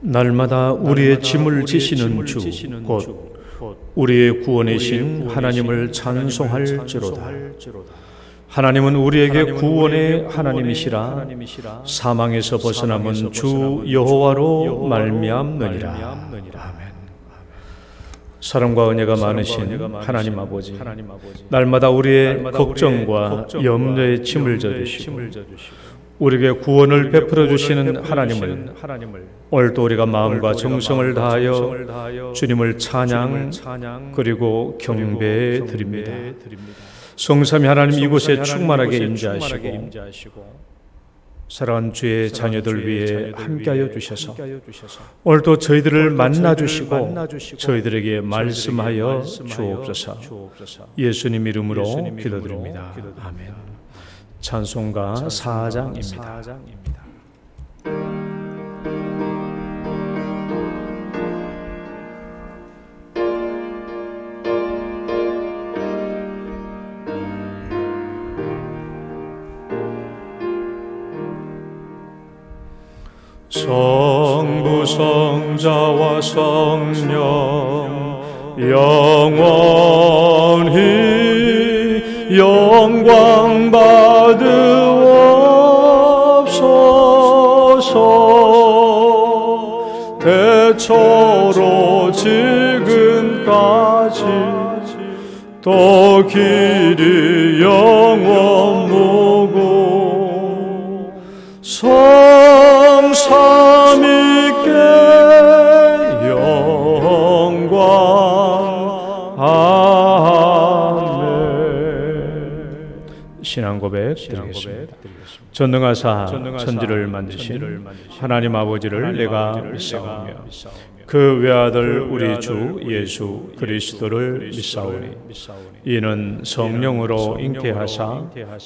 날마다 우리의 짐을 지시는 주, 곧 우리의 구원의 신 하나님을 찬송할지로다. 하나님은 우리에게 구원의 하나님이시라. 사망에서 벗어남은 주 여호와로 말미암느니라. 아멘. 사랑과 은혜가 많으신 하나님 아버지, 날마다 우리의 걱정과 염려의 짐을 져주시고 우리에게 구원을 베풀어 주시는 하나님을 오늘도 우리가 마음과 정성을 다하여 주님을 찬양 그리고 경배해 드립니다. 성삼위 하나님 이곳에 충만하게 임재하시고 사랑하는 주의 자녀들 위해 함께하여 주셔서 오늘도 저희들을 만나주시고 저희들에게 말씀하여 주옵소서. 예수님 이름으로 기도드립니다. 아멘. 찬송가 4장입니다. 성부 성자와 성령 영원히 영광 받으옵소서. 대초로 지금까지 또 길이 영원 무고 성삼위께 영광. 신앙 고백 드리겠습니다. 전능하사 천지를 만드신 하나님 아버지를 내가 믿사오며 그 외아들 우리 주 예수 그리스도를 믿사오니 이는 성령으로 잉태하사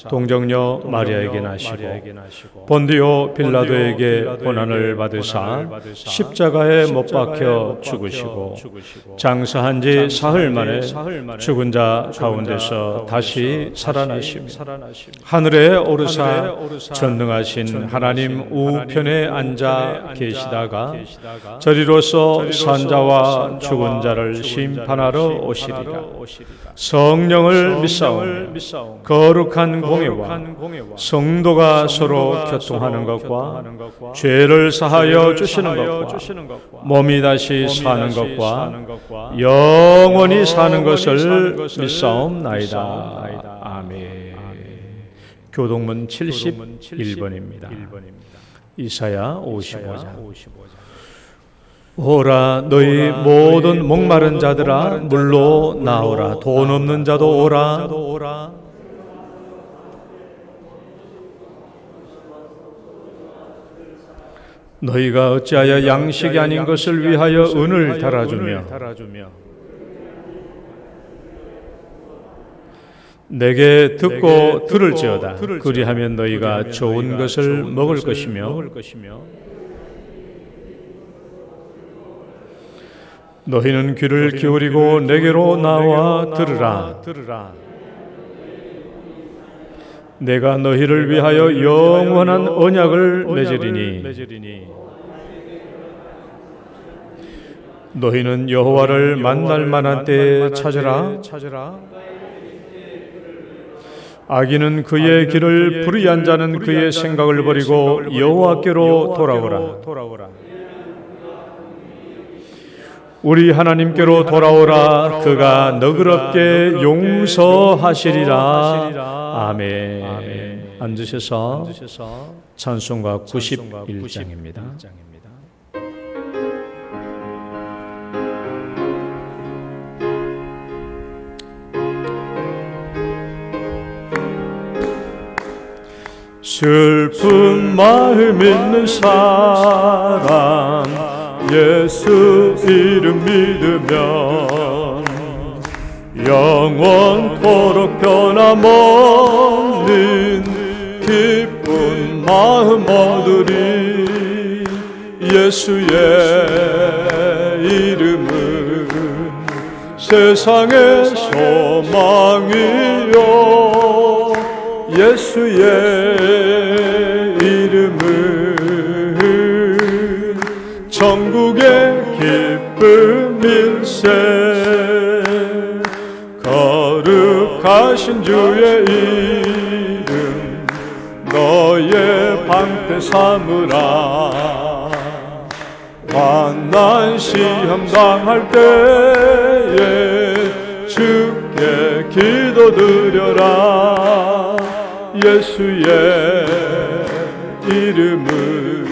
동정녀 마리아에게 나시고 본디오 빌라도에게 고난을 받으사 십자가에 못 박혀 죽으시고 장사한 지 사흘 만에 죽은 자 가운데서 다시 살아나시며 하늘에 오르사 전능하신 하나님 우편에 앉아 계시다가 저리로서 산자와 죽은 자를 심판하러 오시리라. 성령을 믿사오며 거룩한 공예와 성도가 서로 교통하는 것과 죄를 사하여 주시는 것과 몸이 다시 사는 것과 영원히 사는 것을 믿사옵나이다. 아멘. 교동문 71번입니다. 이사야 55장. 오라 너희 모든 목마른 자들아 물로 나오라. 돈 없는 자도 오라. 너희가 어찌하여 양식이 아닌 것을 위하여 은을 달아주며 내게 듣고 들을지어다. 그리하면 너희가 좋은 것을 먹을 것이며 너희는 귀를 기울이고 내게로 나와 들으라. 내가 너희를 위하여 영원한 언약을 맺으리니 너희는 여호와를 만날 만한 때에 찾으라. 악인은 그의 길을 불의한 자는 그의 생각을 버리고 여호와께로 돌아오라. 우리 하나님께로 돌아오라. 그가 너그럽게 용서하시리라. 아멘. 앉으셔서 찬송가 91장입니다. 슬픈 마음 있는 사람 예수 이름 믿으면 영원토록 변함없는 기쁜 마음 얻으리. 예수의 이름은 세상의 소망이요 예수의 이름은 천국의 기쁨일세. 거룩하신 주의 이름 너의 방패 삼으라. 환난 시험 당할 때에 주께 기도드려라. 예수의 이름은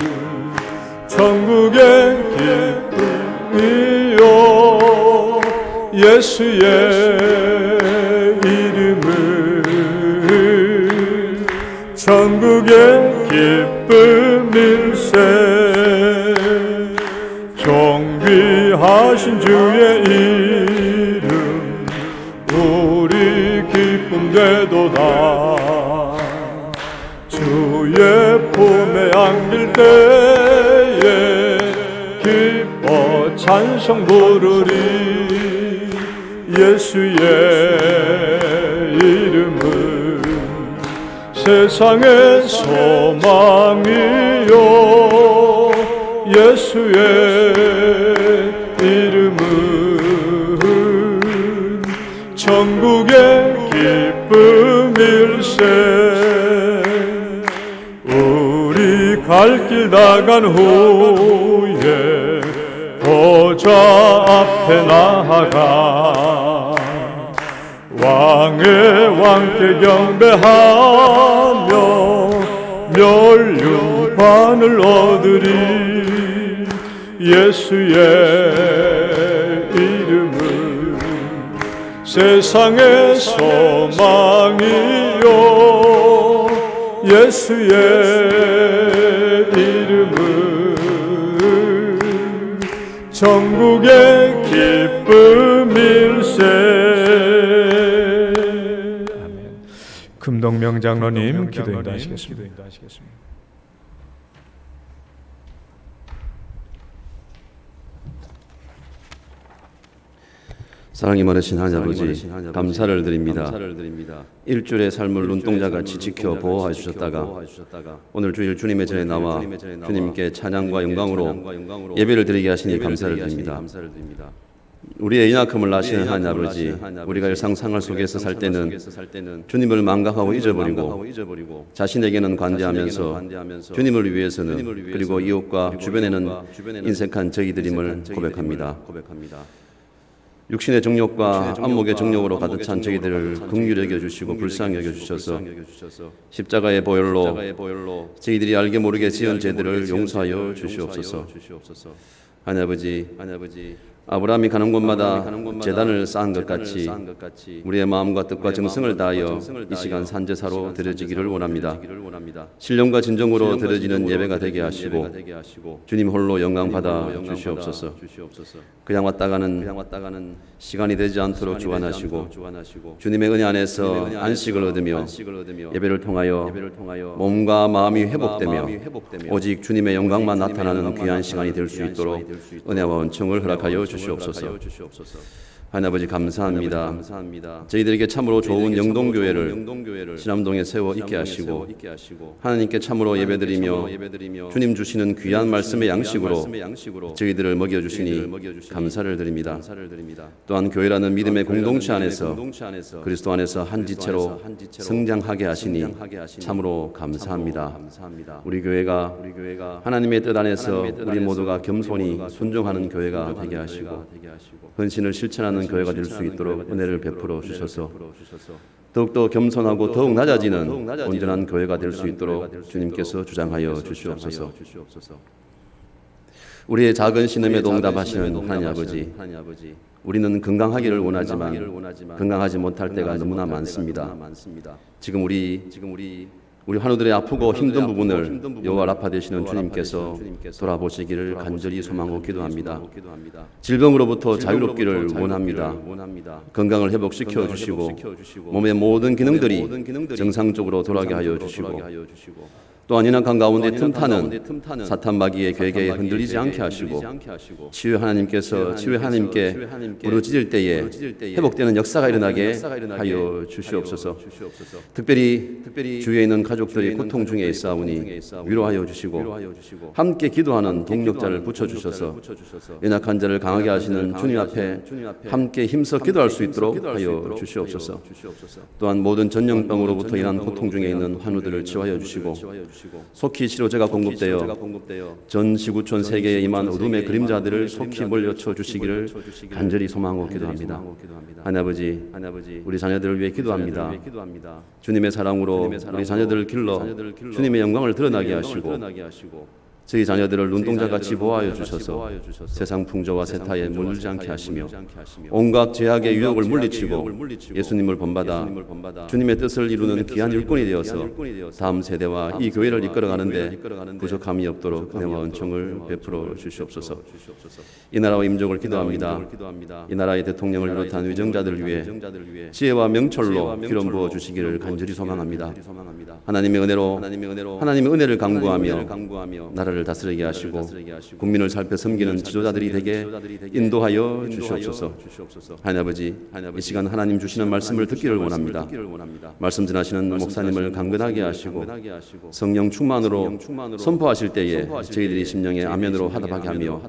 천국의 기쁨이요. 예수의 이름은 천국의 기쁨일세. 존귀하신 주의 이름 우리 기쁨 되도다. 주의 품에 안길 때에 기뻐 찬송 부르리. 예수의 이름은 세상의 소망이요. 예수의 이름은 천국의 기쁨일세. 우리 갈 길 나간 후에 보좌 앞에 나아가 왕의 왕께 경배하며 멸륜관을 얻으리. 예수의 이름은 세상의 소망이요. 예수의 이름은 천국의 기쁨일세. 아멘. 금동명 장로님 기도 인도하시겠습니다. 사랑이 많으신 하나님 아버지, 감사를 드립니다. 일주일의 삶을 눈동자같이 지켜 보호해 주셨다가 오늘 주일 주님의 전에 나와 주님께 찬양과 영광으로 예배를 드리게 하시니 감사를 드립니다. 우리의 연약함을 아시는 하나님 아버지, 우리가 일상 생활 속에서 살 때는 주님을 망각하고 잊어버리고 자신에게는 관대하면서 주님을 위해서는 그리고 이웃과 주변에는 인색한 저희들임을 고백합니다. 육신의 정욕과 안목의 정욕으로 가득 찬 저희들을 긍휼히 여겨주시고 불쌍히 여겨주셔서 십자가의 보혈로 저희들이 알게 모르게 지은 죄들을 용서하여 주시옵소서. 하나님 아버지, 아브라함이 가는 곳마다 제단을 쌓은 것 같이 우리의 마음과 뜻과 정성을 다하여 이 시간 산제사로 드려지기를 원합니다. 신령과 진정으로 드려지는 예배가 되게 하시고 주님 홀로 영광 받아 주시옵소서. 그냥 왔다 가는 시간이 되지 않도록 주관하시고 주님의 은혜 안에서 안식을 얻으며 예배를 통하여 몸과 마음이 회복되며 오직 주님의 영광만 나타나는 귀한 시간이 될 수 있도록 은혜와 은총을 허락하여 주시옵소서. 하나님 아버지 감사합니다. 저희들에게 참으로 좋은 영동교회를 신암동에 세워 있게 하시고 하나님께 참으로 예배드리며 주님 주시는 귀한 말씀의 양식으로 저희들을 먹여주시니 감사를 드립니다. 또한 교회라는 믿음의 공동체 안에서 그리스도 안에서 한 지체로 성장하게 하시니 참으로 감사합니다. 우리 교회가 하나님의 뜻 안에서 우리 모두가 겸손히 순종하는 교회가 되게 하시고 헌신을 실천하는 교회가 될 수 있도록 은혜를 베풀어 주셔서 더욱더 겸손하고 더욱 낮아지는 온전한 교회가 될 수 있도록 주님께서 주장하여 주시옵소서. 우리의 작은 신음에도 응답하시는 하나님 아버지, 우리는 건강하기를 원하지만 건강하지 못할 때가 너무나 많습니다. 지금 우리 환우들의 아프고 힘든 부분을 여호와 라파 되시는 주님께서 돌아보시기를 간절히 소망하고 기도합니다. 질병으로부터 자유롭기를 원합니다. 건강을 회복시켜 주시고 몸의 모든 기능들이 정상적으로 돌아가게 하여 주시고 또한 인악한 가운데 틈타는 사탄 마귀의 괴계에 흔들리지 않게 하시고 치유의 하나님께 부르짖을 때에 회복되는 역사가 일어나게 하여 주시옵소서. 특별히 주위에 있는 가족들이 고통 중에 있사오니 위로하여 주시고 함께 기도하는 동력자를 붙여주셔서 연약한 자를 강하게 하시는 주님 앞에 함께 힘써 기도할 수 있도록 하여 주시옵소서. 또한 모든 전염병으로부터 인한 고통 중에 있는 환우들을 치유하여 주시고 속히 치료제가 공급되어 전 지구촌 세계에 임한 어둠의 그림자들을 속히 물려쳐 주시기를 간절히 소망하고 기도합니다. 하나님 아버지, 우리 자녀들을 위해 기도합니다. 주님의 사랑으로 우리 자녀들을 길러 주님의 영광을 드러나게 하시고 저희 자녀들을 눈동자같이 보호하여 주셔서 세상 풍조와 세타에 물들지 않게 하시며 온갖 죄악의 유혹을 물리치고 예수님을 본받아 주님의 뜻을 이루는 귀한 일꾼이 되어서 다음 세대와 이 교회를 이끌어가는데 부족함이 없도록 은혜와 은총을 베풀어 주시옵소서. 이 나라와 임종을 기도합니다. 이 나라의 대통령을 비롯한 위정자들을 위해 지혜와 명철로 기름 부어 주시기를 간절히 소망합니다. 하나님의 은혜를 간구하며 나라를 다스리게 하시고 국민을 살펴 섬기는 지도자들이 되게 인도하여 주시옵소서. 하나님 아버지, 이 시간 하나님 주시는 말씀을 듣기를 원합니다. 말씀 전하시는 목사님을 강건하게 하시고 성령 충만으로 선포하실 때에 저희들이 심령에 아멘으로 화답하게 하며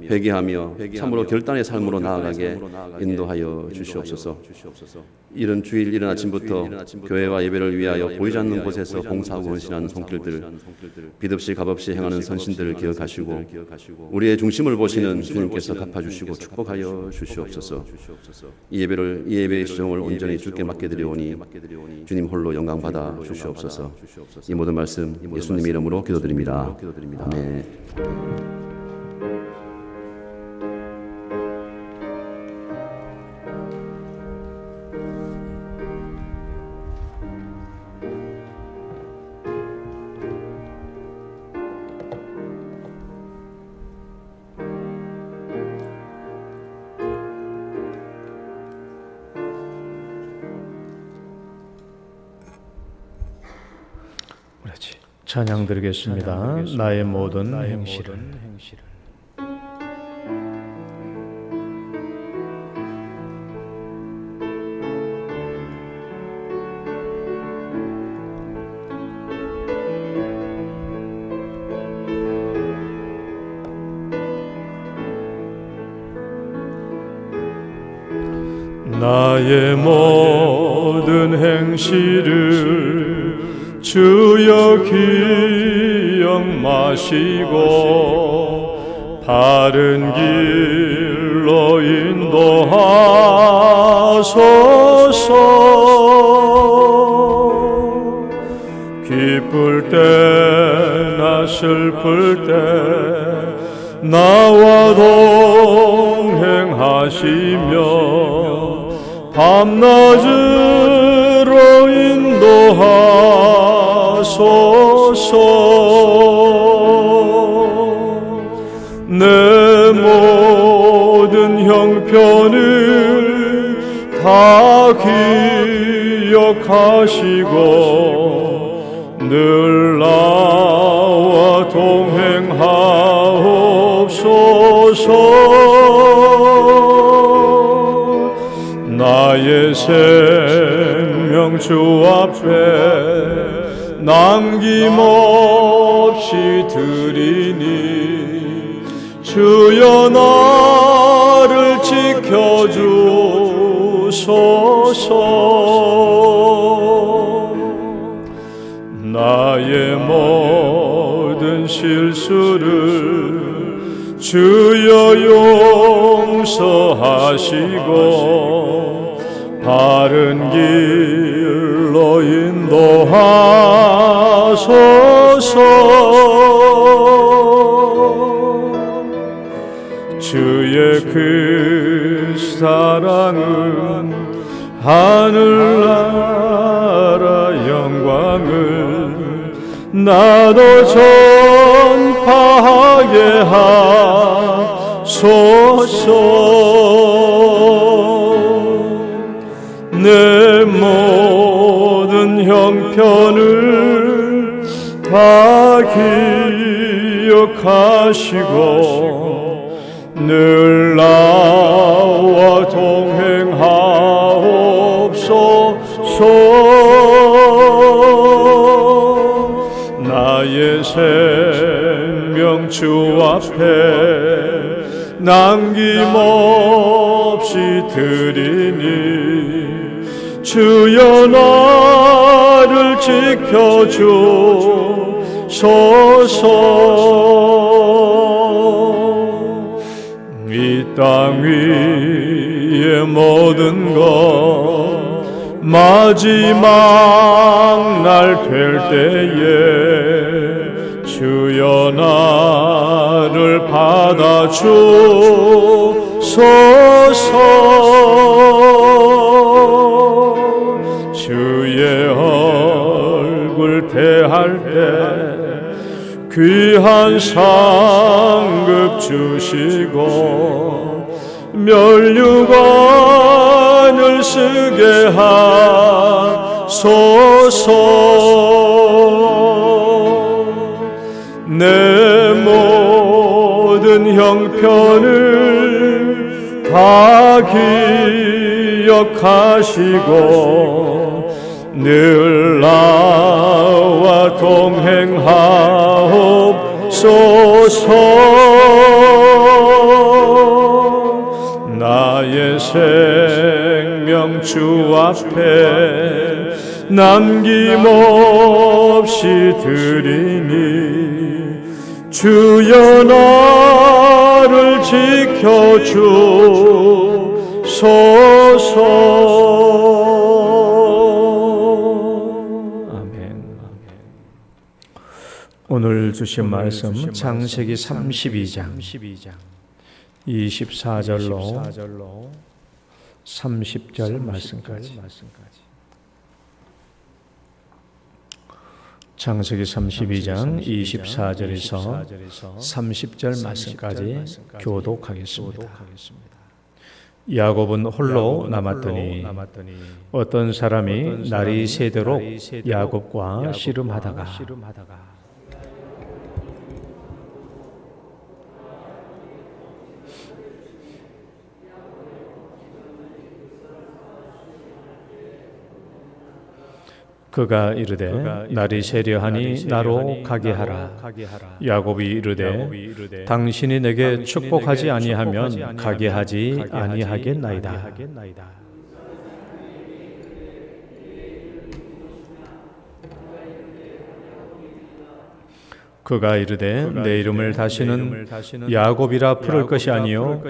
회개하며 참으로 결단의 삶으로 나아가게 인도하여 주시옵소서. 이런 주일 이른 아침부터 교회와 예배를 위하여 보이지 않는 곳에서 봉사하고 헌신하는 손길들, 빚없이 값없이 행하는 선신들을 기억하시고 우리의 중심을 보시는 주님께서 갚아주시고 축복하여 주시옵소서. 이 예배의 수종을 온전히 주께 맡겨드리오니 주님 홀로 영광 받아 주시옵소서. 이 모든 말씀 예수님의 이름으로 기도드립니다. 아멘. 찬양 드리겠습니다. 나의 모든 행실은 나의 모든 행실을 주여 기억 마시고 바른 길로 인도하소서. 기쁠 때나 슬플 때 나와 동행하시며 밤낮으로 인도하소서. 내 모든 형편을 다 기억하시고 늘 나와 동행하옵소서. 나의 생명 주 앞에 남김없이 드리니 주여 나를 지켜주소서. 나의 모든 실수를 주여 용서하시고 바른 길로 인도하소서. 주의 그 사랑은 하늘나라 영광을 나도 전파하게 하소서. 내 모든 형편을 다 기억하시고 늘 나와 동행하옵소서. 나의 생명 주 앞에 남김없이 드리니 주여 나를 지켜주소서. 이 땅 위의 모든 것 마지막 날 될 때에 주여 나를 받아주소서. 주의 얼굴 대할 때 귀한 상급 주시고 면류관을 쓰게 하소서. 내 모든 형편을 다 기억하시고 늘 나와 동행하옵소서. 나의 생명 주 앞에 남김없이 드리니 주여 나를 지켜주소서. 아멘. 오늘 주신 말씀 창세기 32장 24절로 30절 말씀까지. 창세기 32장 24절에서 30절 말씀까지 교독하겠습니다. 야곱은 홀로 남았더니 어떤 사람이 날이 새도록 야곱과 씨름하다가 그가 이르되 날이 새려하니 나로 가게 하라. 야곱이 이르되 당신이 내게 축복하지 아니하면 가게 하지 아니하겠나이다. 그가 이르되 내 이름을 다시는 야곱이라 부를 것이 아니요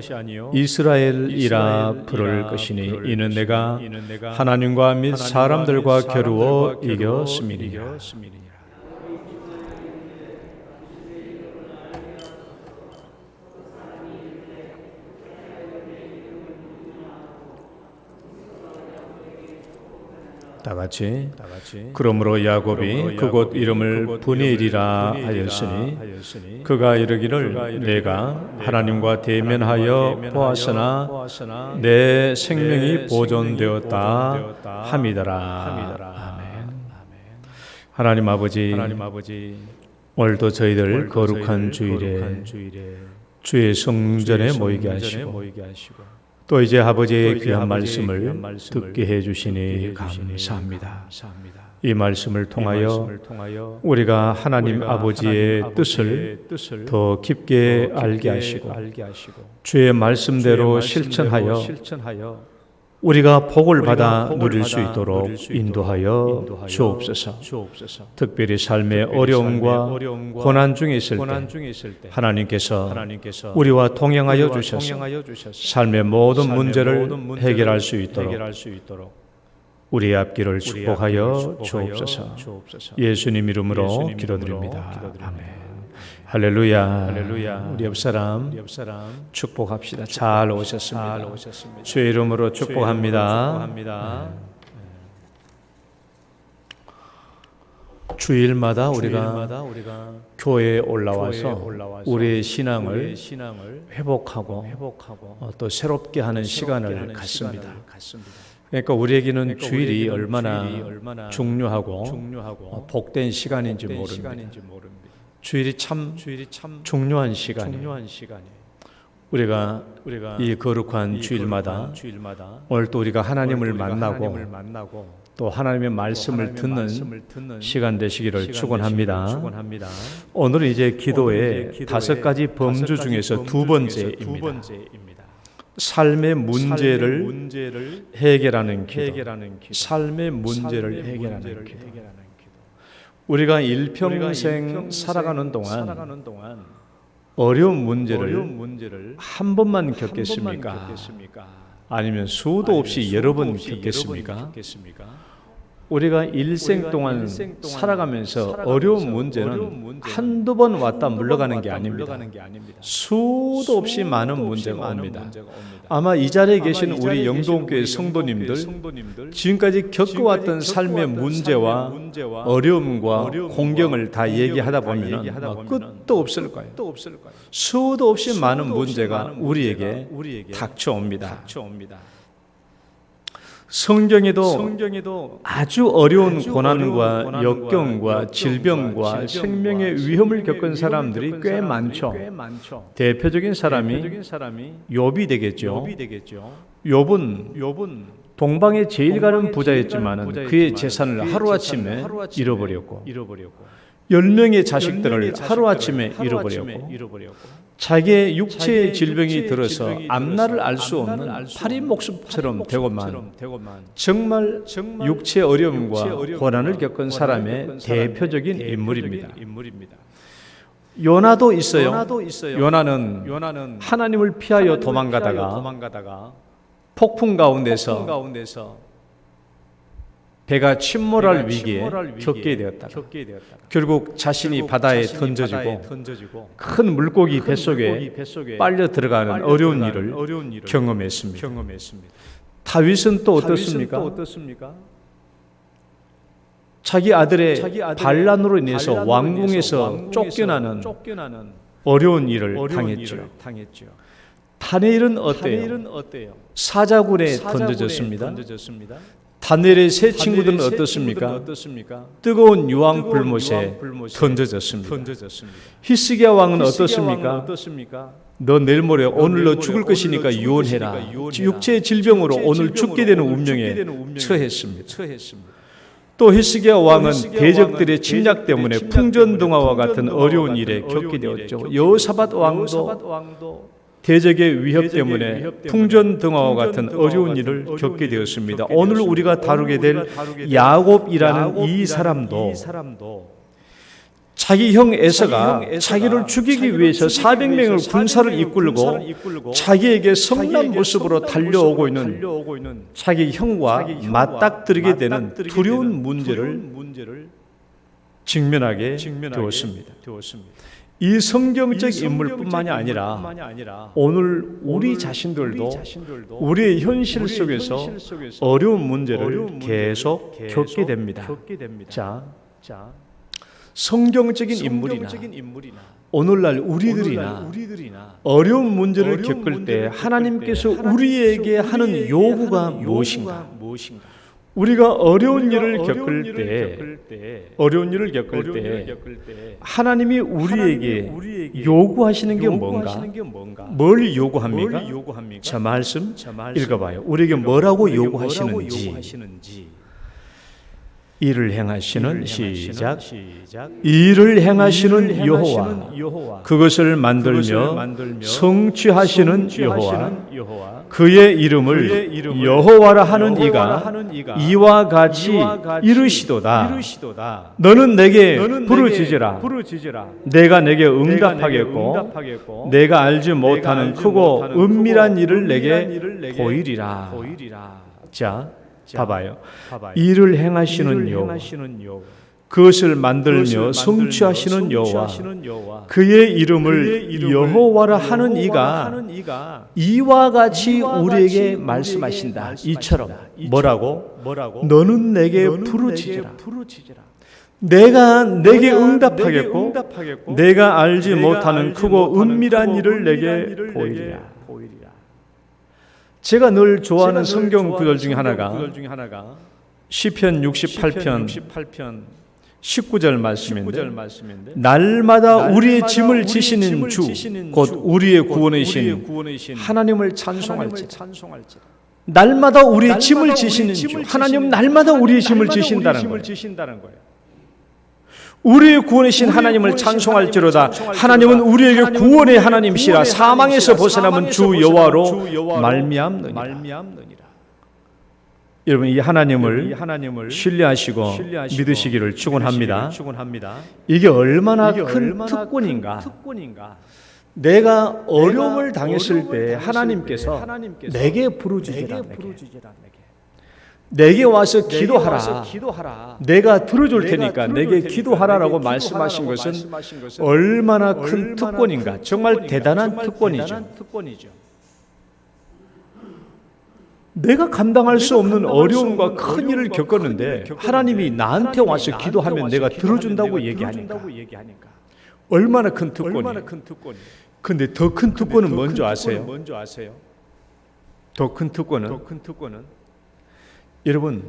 이스라엘이라 부를 것이니 이는 내가 하나님과 및 사람들과 겨루어 이겼음이니라. 다 같이. 그러므로 야곱이 그곳 이름을 브니엘이라 하였으니 그가 이르기를 내가 하나님과 대면하여 보았으나 내 생명이 보존되었다 함이더라. 아멘. 하나님 아버지, 오늘도 저희들 거룩한 주일에 주의 성전에 모이게 하시고 또 이제 아버지의 귀한 말씀을 듣게 해주시니 감사합니다. 이 말씀을 통하여 우리가 하나님 아버지의 뜻을 더 깊게 알게 하시고 주의 말씀대로 실천하여 우리가 복을 받아 누릴 수 있도록 인도하여 주옵소서. 특별히 삶의 어려움과 고난 중에 있을 때 하나님께서 우리와 동행하여 주셔서 삶의 모든 문제를 해결할 수 있도록 우리의 앞길을 축복하여 주옵소서. 예수님 이름으로 기도드립니다. 아멘. 할렐루야. 우리 옆 사람 축복합시다. 잘 오셨습니다. 주의 이름으로 축복합니다. 주일마다 우리가 교회에 올라와서 우리의 신앙을 회복하고 또 새롭게 하는 시간을 갖습니다. 그러니까 우리에게는 주일이 얼마나 중요하고 복된 시간인지 모릅니다. 주일이 참 중요한 시간이에요. 우리가 이 거룩한 주일마다 오늘 또 우리가 하나님을 만나고 또 하나님의 말씀을 듣는 시간 되시기를 축원합니다. 오늘은 이제 기도의 5가지 범주 중에서 두 번째입니다. 삶의 문제를 해결하는 기도. 삶의 문제를 해결하는 기도. 우리가 일평생 살아가는 동안 어려운 문제를 한 번만 겪겠습니까? 아니면 수도 없이 여러 번 겪겠습니까? 우리가 일생 동안 살아가면서 어려운 문제는 한두 번 왔다 물러가는 게 아닙니다. 수도 없이 많은 문제가 옵니다. 아마 이 자리에 계신 우리 영동교회 성도님들 지금까지 겪어왔던 삶의 문제와 어려움과 공경을 다 얘기하다 보면 끝도 없을 거예요. 수도 없이 많은 문제가 우리에게 닥쳐옵니다. 성경에도 아주 어려운 고난과 역경과 질병과 생명의 위험을 겪은 사람들이 꽤 많죠. 대표적인 사람이 욥이 되겠죠. 욥은 동방의 제일 가는 부자였지만 그의 재산을 하루아침에 잃어버렸고 10명의 자식들을 하루아침에 잃어버렸고 자기의 육체의 질병이 들어서 앞날을 알 수 없는 파리 목숨처럼 되고만 정말 육체의 어려움과 고난을 겪은 사람의 대표적인 인물입니다. 요나도 있어요. 요나는 하나님을 피하여 도망가다가 폭풍 가운데서 배가 침몰할 위기에 겪게 되었다. 결국 자신이 바다에 던져지고 큰 물고기 뱃속에 빨려 들어가는 어려운 일을 경험했습니다. 다윗은 또 어떻습니까? 자기 아들의 반란으로 인해서 왕궁에서 쫓겨나는 어려운 일을 당했죠. 다니엘은 어때요? 사자굴에 던져졌습니다. 다니엘의 세 친구들은 어떻습니까? 뜨거운 유황 불못에 던져졌습니다. 히스기야 왕은 어떻습니까? 너 내일 모레 오늘 너 죽을 것이니까 유언해라. 육체의 질병으로 오늘 죽게 되는 운명에 처했습니다. 또 히스기야 왕은 대적들의 침략 때문에 풍전등화와 같은 어려운 일에 겪게 되었죠. 여호사밧 왕도 대적의 위협 때문에 풍전등화와 같은 어려운 일을 겪게 되었습니다. 오늘 우리가 다루게 될 야곱이라는 이 사람도 자기 형 에서가 자기를 죽이기 위해서 400명을 군사를 이끌고 자기에게 성난 모습으로 달려오고 있는 자기 형과 맞닥뜨리게 되는 두려운 문제를 직면하게 되었습니다. 이 성경적 인물뿐만이 아니라 오늘 우리 자신들도 우리의 현실 속에서 어려운 문제를 계속 겪게 됩니다. 자, 성경적인 인물이나 오늘날 우리들이나 어려운 문제를 겪을 때 하나님께서 우리에게 하는 요구가 무엇인가? 우리가 어려운 일을 겪을 때 하나님이 우리에게 요구하시는 게 뭔가? 뭘 요구합니까? 자, 말씀 읽어봐요. 우리에게 뭐라고 요구하시는지. 이를 행하시는 시작. 이를 행하시는 여호와, 그것을 만들며 성취하시는 여호와, 그의 이름을 여호와라 하는 이가 이와 같이 이르시도다. 너는 내게 부르짖으라. 내가 내게 응답하겠고 내가 알지 못하는 크고 은밀한 일을 내게 보이리라. 자, 봐봐요. 일을 행하시는 여호와, 그것을 만들며 성취하시는 여호와, 그의 이름을 여호와라 하는 이가 이와 같이 우리에게 말씀하신다. 이처럼 뭐라고? 너는 내게 부르짖으라. 내가 내게 응답하겠고 내가 알지 못하는 크고 은밀한 일을 내게 보이리라. 제가 늘 좋아하는 성경 구절 중에 하나가 시편 68편 19절 말씀인데 날마다 우리의 짐을 지시는 주 곧 우리의 구원이신 하나님을 찬송할지라. 날마다 우리의 짐을 지시는 주 하나님 날마다 우리의 짐을 지신다는 거예요. 우리의 구원이신 하나님을 찬송할지로다. 하나님은 우리에게 구원의 하나님이시라. 사망에서 벗어남은 주 여호와로 말미암느니라. 여러분 이 하나님을 신뢰하시고 믿으시기를 축원합니다. 이게 얼마나 큰 특권인가. 내가 어려움을 당했을 때 하나님께서 내게 부르짖으라. 내게 와서 기도하라. 내가 들어줄 테니까 내게 기도하라라고 말씀하신 것은 얼마나 큰 특권인가. 정말 대단한 특권이죠. 내가 감당할 수 없는 어려움과 큰 일을 겪었는데 하나님이 나한테 와서 기도하면 내가 들어준다고 얘기하니까 얼마나 큰 특권이에요. 근데 더 큰 특권은 뭔지 아세요? 더 큰 특권은 여러분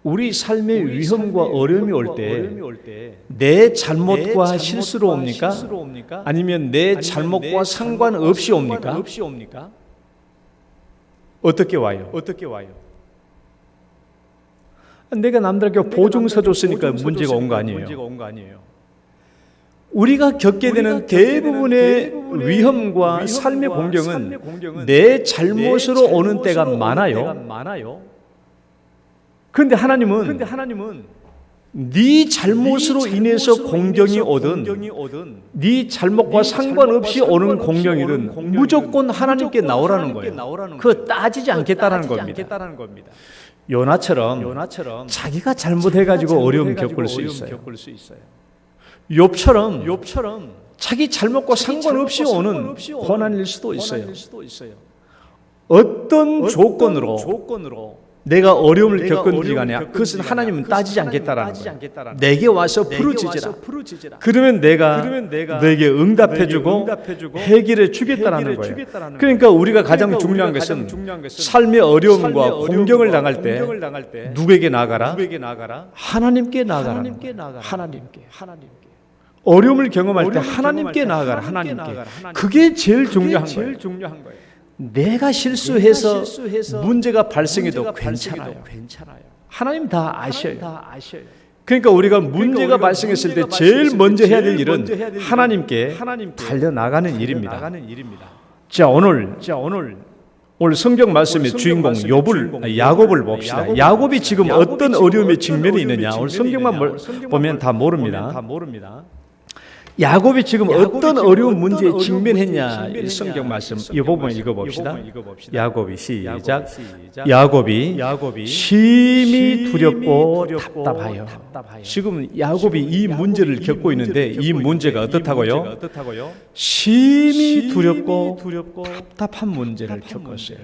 우리 삶의 위험과 어려움이 올 때 내 잘못과 실수로 옵니까? 아니면 내 잘못과 상관없이 옵니까? 어떻게 와요? 내가 남들에게 보증서 줬으니까 문제가 온 거 아니에요. 우리가 겪게 되는 대부분의 위험과 삶의 공경은 내 잘못으로 오는 때가 많아요. 그런데 하나님은 네 잘못으로 인해서 공경이 오든 네 잘못과 상관없이 오는 공경이든 무조건 하나님께 나오라는 거예요. 그거 따지지 않겠다라는 겁니다. 요나처럼 자기가 잘못해가지고 어려움 겪을 수 있어요. 욥처럼 자기 잘못과 상관없이 오는 고난일 수도 있어요. 어떤 조건으로 내가 어려움을 겪은지 간에 그것은 하나님은 따지지 않겠다라는 거예요. 내게 와서 부르짖으라. 그러면 내가 너에게 응답해주고 해결해 주겠다라는 거예요. 그러니까 우리가 가장 중요한 것은 삶의 어려움과 공경을 당할 때 누구에게 나가라? 하나님께 나가라. 하나님께. 어려움을 경험할 때 하나님께 나아가라. 하나님께. 그게 제일 중요한 거예요. 내가 실수해서 문제가 발생해도 괜찮아요. 하나님 다 아셔요. 그러니까 우리가 문제가 발생했을 때 제일 먼저 해야 될 일은 하나님께 달려나가는 일입니다. 자, 오늘 성경 말씀의 주인공 야곱을 봅시다. 야곱이 지금 어떤 어려움에 직면해 있느냐? 오늘 성경만 보면 다 모릅니다. 야곱이 지금 어떤 어려운 문제에 직면했냐? 이 성경 말씀 이 부분 읽어봅시다. 야곱이 시작. 야곱이 심히 두렵고 답답하여. 지금 야곱이 이 문제를 겪고 있는데 이 문제가 어떻다고요? 심히 두렵고 답답한 문제를 겪었어요.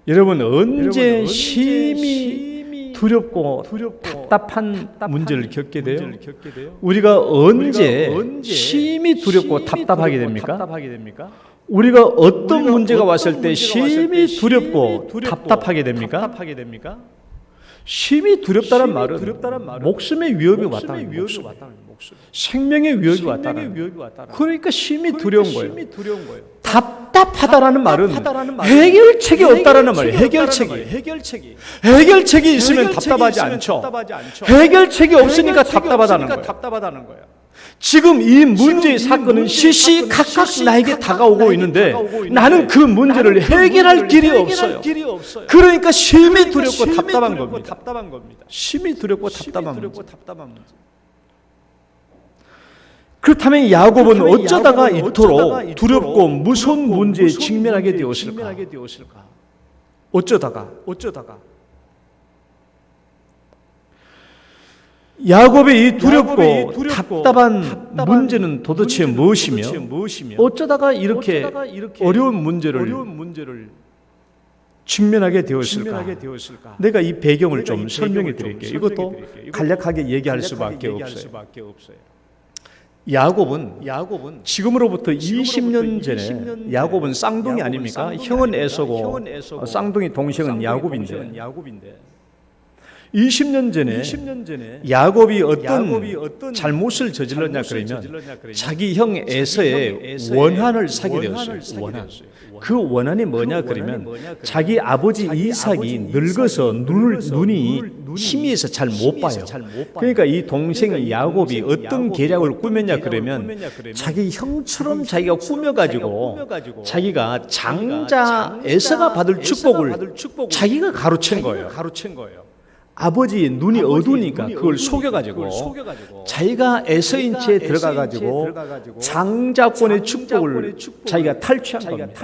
여러분 언제 심히 두렵고 답답한 문제를 겪게 돼요? 우리가 언제 심히 두렵고 답답하게 됩니까? 우리가 어떤 문제가 왔을 때 심히 두렵고 답답하게 됩니까? 심히 두렵다는 말은 목숨의 위협이 왔다는 거예요. 생명의 위협이 왔다는 거예요. 그러니까 심히 두려운 거예요. 답답하다라는 말은 해결책이 없다라는 말이에요. 해결책이 있으면 답답하지 않죠. 해결책이 없으니까 답답하다는 거예요. 지금 이 문제의 사건은 시시각각 나에게 다가오고 있는데 나는 그 문제를 해결할 길이 없어요. 그러니까 심히 두렵고 답답한 겁니다. 심히 두렵고 답답한 문제. 그렇다면 야곱은 어쩌다가 이토록 두렵고 무서운 문제에 직면하게 되었을까? 어쩌다가 야곱의 이 두렵고 답답한 문제는 도대체 무엇이며 어쩌다가 이렇게 어려운 문제를 직면하게 되었을까? 내가 이 배경을 좀 설명해 드릴게요. 이것도 간략하게 얘기할 수밖에 없어요. 야곱은 지금으로부터 20년 전에 야곱은 쌍둥이 아닙니까? 형은 에서고 쌍둥이 동생은 야곱인데 20년 전에 야곱이 어떤 잘못을 저질렀냐 그러면 자기 형 에서의 원한을 사게 되었어요. 그 원한이 뭐냐 그러면 자기 아버지 이삭이 늙어서 눈이 희미해서 잘 못 봐요. 그러니까 이 동생 야곱이 어떤 계략을 꾸몄냐 그러면 자기 형처럼 자기가 꾸며가지고 자기가 장자 에서가 받을 축복을 자기가 가로챈 거예요. 아버지의 눈이 어두우니까 그걸 속여가지고 자기가 에서인 채 들어가가지고 장자권의 축복을 자기가 탈취한 겁니다.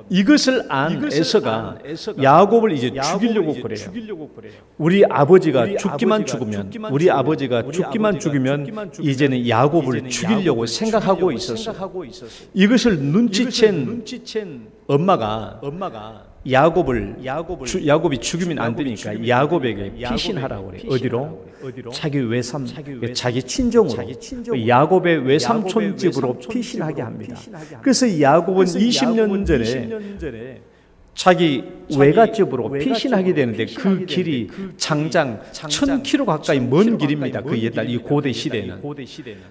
이것을 안 에서가 야곱을 이제 죽이려고 그래요. 우리 아버지가 죽기만 죽으면 이제는 야곱을 죽이려고 생각하고 있었어요. 이것을 눈치챈 엄마가 야곱이 죽이면 안 되니까 야곱에게 피신하라고 그래요. 어디로? 자기 자기 친정으로 야곱의 외삼촌 집으로 피신하게 합니다. 그래서 야곱은 20년 전에 자기 외갓집으로 피신하게 되는데 그 길이 장장 1000km 가까이 먼 길입니다. 그 옛날 이 고대 시대는.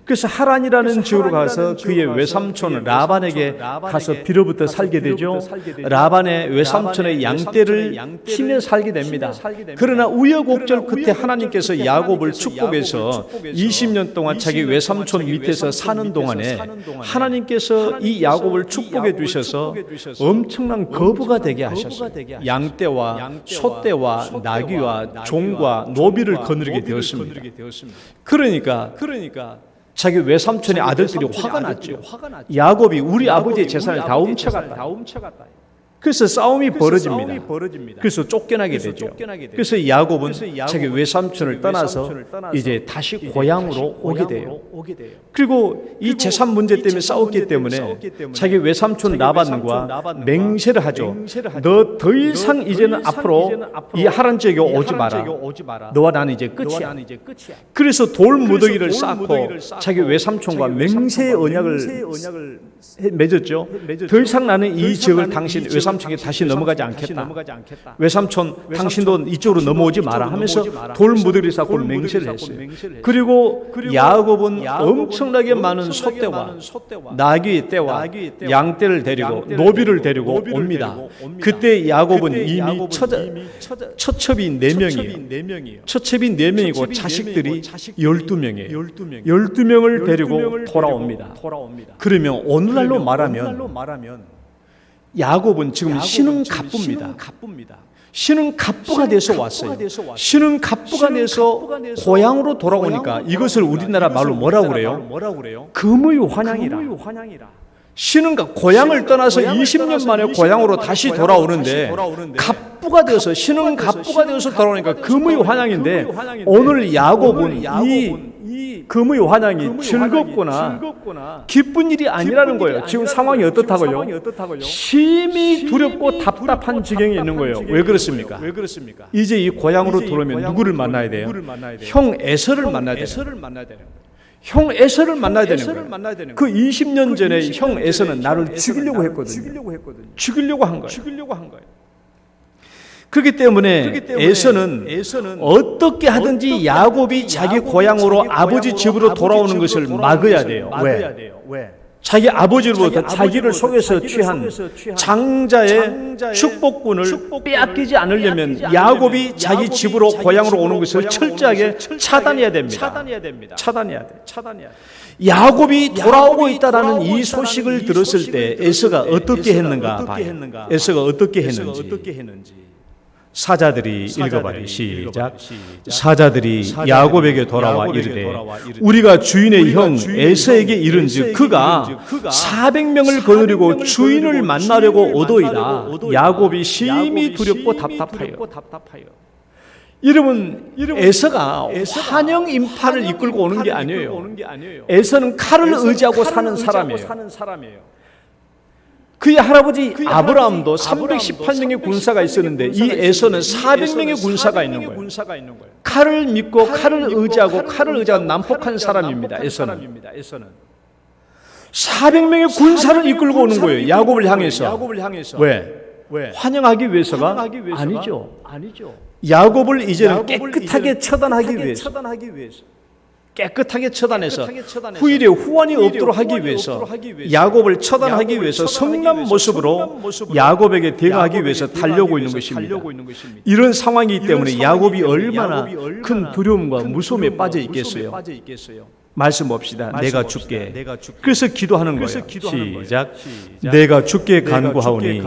그래서 하란이라는 지역으로 가서 그의 외삼촌 라반에게 가서 빌어붙어 살게 되죠. 라반의 외삼촌의 양떼를 치며 살게 됩니다. 그러나 우여곡절 끝에 하나님께서 야곱을 축복해서 20년 동안 자기 외삼촌 밑에서 사는 동안에 하나님께서 이 야곱을 축복해 주셔서 엄청난 거부가 되게 하셨어요. 양떼와 소떼와 나귀와 종과 노비를 거느리게 되었습니다. 그러니까 자기 외삼촌의 아들들이 화가 났죠. 야곱이 우리 아버지의 재산을 다 훔쳐갔다. 그래서 싸움이 벌어집니다. 그래서 쫓겨나게 되죠. 그래서 야곱은 자기 외삼촌을 떠나서 이제 다시 고향으로 오게 돼요. 그리고 이 재산 문제 때문에 싸웠기 때문에 자기 외삼촌 라반과 맹세를 하죠. 너 더 이상 이제는 앞으로 이 하란 지역에 오지 마라. 너와 나는 이제 끝이야. 그래서 돌 무더기를 쌓고 자기 외삼촌과 맹세의 언약을 맺었죠. 더 이상 나는 이 지역을 당신 외삼촌에게 다시 넘어가지 않겠다. 외삼촌 당신도 이쪽으로 넘어오지 마라 하면서 돌 무더기를 쌓고 맹세를 했어요. 그리고 야곱은 엄청나게 많은 소떼와 나귀의 떼와 양떼를 데리고 노비를 데리고 옵니다. 그때 야곱은 이미 처첩이 4명이에요. 처첩이 4명이고 자식들이 12명이에요. 12명을 데리고 돌아옵니다. 그러면 오늘날로 말하면 야곱은 지금 신흥갑부입니다. 신흥갑부가 돼서 왔어요. 신흥갑부가 돼서 고향으로 돌아오니까 이것을 우리나라 말로 뭐라고 그래요? 금의환영이라. 신흥갑 고향을 떠나서 20년 만에 고향으로 다시 돌아오는데 갑부가 되어서 신흥갑부가 되어서 돌아오니까 금의환영인데 오늘 야곱은 이 금의 환영이 즐겁거나 기쁜 일이 아니라는 거예요. 지금 상황이 어떻다고요? 심히 두렵고 답답한 지경에 있는 거예요. 왜 그렇습니까? 이제 이 고향으로 돌아오면 누구를 만나야 돼요? 형 에서를 만나야 돼요. 형 에서를 만나야 되는 거예요. 그 20년 전에 형 에서는 나를 죽이려고 했거든요. 죽이려고 한 거예요. 그렇기 때문에 에서는 어떻게 하든지 야곱이 자기 고향으로 아버지 집으로 돌아오는 것을 막아야 돼요. 왜? 자기 아버지로부터 자기를 속여서 취한 장자의 축복군을 빼앗기지 않으려면 야곱이 자기 집으로 고향으로 오는 것을 철저하게 차단해야 됩니다. 차단해야 돼. 야곱이 돌아오고 있다라는 이 소식을 들었을 때 에서가 어떻게 했는가 봐요. 에서가 어떻게 했는지. 사자들이 읽어봐요. 시작. 사자들이 야곱에게 돌아와 이르되 우리가 주인의 형 에서에게 이른즉 그가 400명을 거느리고 주인을 만나려고 오도이다. 야곱이 심히 두렵고 답답하여. 여러분 에서가 환영 인파를 이끌고 오는 게 아니에요. 에서는 칼을 의지하고 사는 사람이에요. 그의 할아버지 아브라함도 318명의 군사가 있었는데 이 에서는 400명의 군사가 있는 거예요. 칼을 믿고 칼을 의지하고 난폭한 사람입니다. 에서는 400명의 군사를 이끌고 오는 거예요. 야곱을 향해서. 왜? 환영하기 위해서가 아니죠. 야곱을 이제는 깨끗하게 처단하기 위해서, 깨끗하게 처단해서 후일에 후환이 없도록 하기 위해서, 야곱을 처단하기 위해서 성난 모습으로 야곱에게 대응하기 위해서 달려오고 있는 것입니다. 이런 상황이기 때문에 야곱이 얼마나 큰 두려움과 무서움에 빠져 있겠어요. 말씀 봅시다. 내가 죽게. 그래서 기도하는 거예요. 시작. 내가 죽게 간구하오니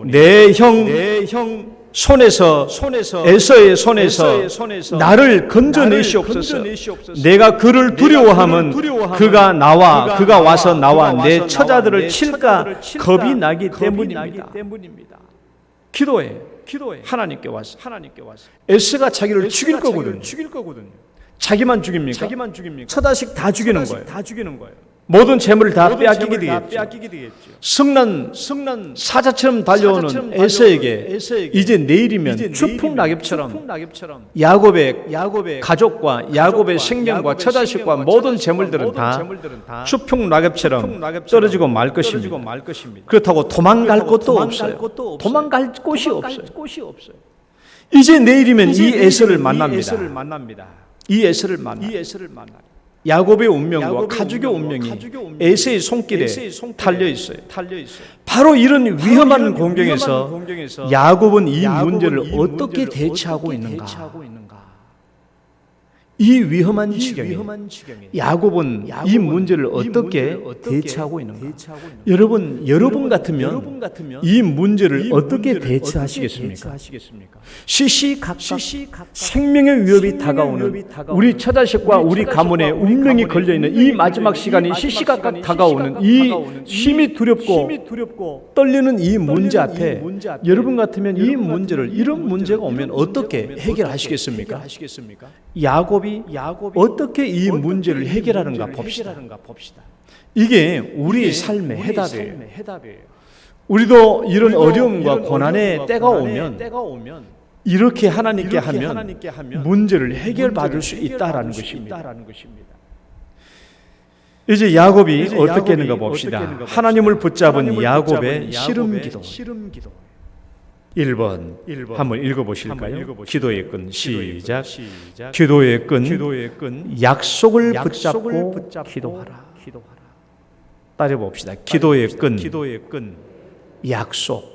내 형 손에서, 에서의 손에서 나를 건져내시옵소서. 내가 그를 두려워하면 그가 와서 나와 내 처자들을 칠까 겁이 나기 때문입니다. 기도해. 하나님께 와서. 에서가 자기를 죽일 거거든요. 자기만 죽입니까? 처자식 다 죽이는 거예요. 모든 재물을 다 빼앗기게 되겠죠. 성난 사자처럼 달려오는 에서에게 이제 내일이면 추풍 낙엽처럼 야곱의 가족과 야곱의 생명과 처자식과 모든 재물들은 다 추풍 낙엽처럼 떨어지고 말 것입니다. 그렇다고 도망갈 곳도 없어요. 도망갈 곳이 없어요. 이제 내일이면 이 에서를 만납니다. 이 에서를 만나. 야곱의 운명과 가족의 운명이 에서의 손길에 달려 있어요. 바로 이런 위험한 공경에서 야곱은 이 문제를 어떻게 대처하고 있는가? 이 위험한 지경에 야곱은 이 문제를 어떻게 대처하고 있는가? 여러분 같으면 이 문제를 어떻게 대처하시겠습니까? 시시각각 생명의 위협이 다가오는 우리 처자식과 우리 가문의 운명이 걸려있는 이 마지막 시간이 시시각각 다가오는 이 힘이 두렵고 떨리는 이 문제 앞에 여러분 같으면 이 문제를, 이런 문제가 오면 어떻게 해결하시겠습니까? 야곱이 어떻게 이 문제를 해결하는가 봅시다. 이게 우리의 삶의 해답이에요. 우리도 이런 어려움과 고난의 때가 오면 이렇게 하나님께 하면 문제를 해결받을 수 있다라는 것입니다. 이제 야곱이 어떻게 했는가 봅시다. 하나님을 붙잡은 야곱의 씨름기도. 1번 한번 읽어보실까요? 기도의 끈. 시작. 기도의 끈. 약속을 붙잡고 기도하라. 따라 봅시다. 기도의 끈. 약속.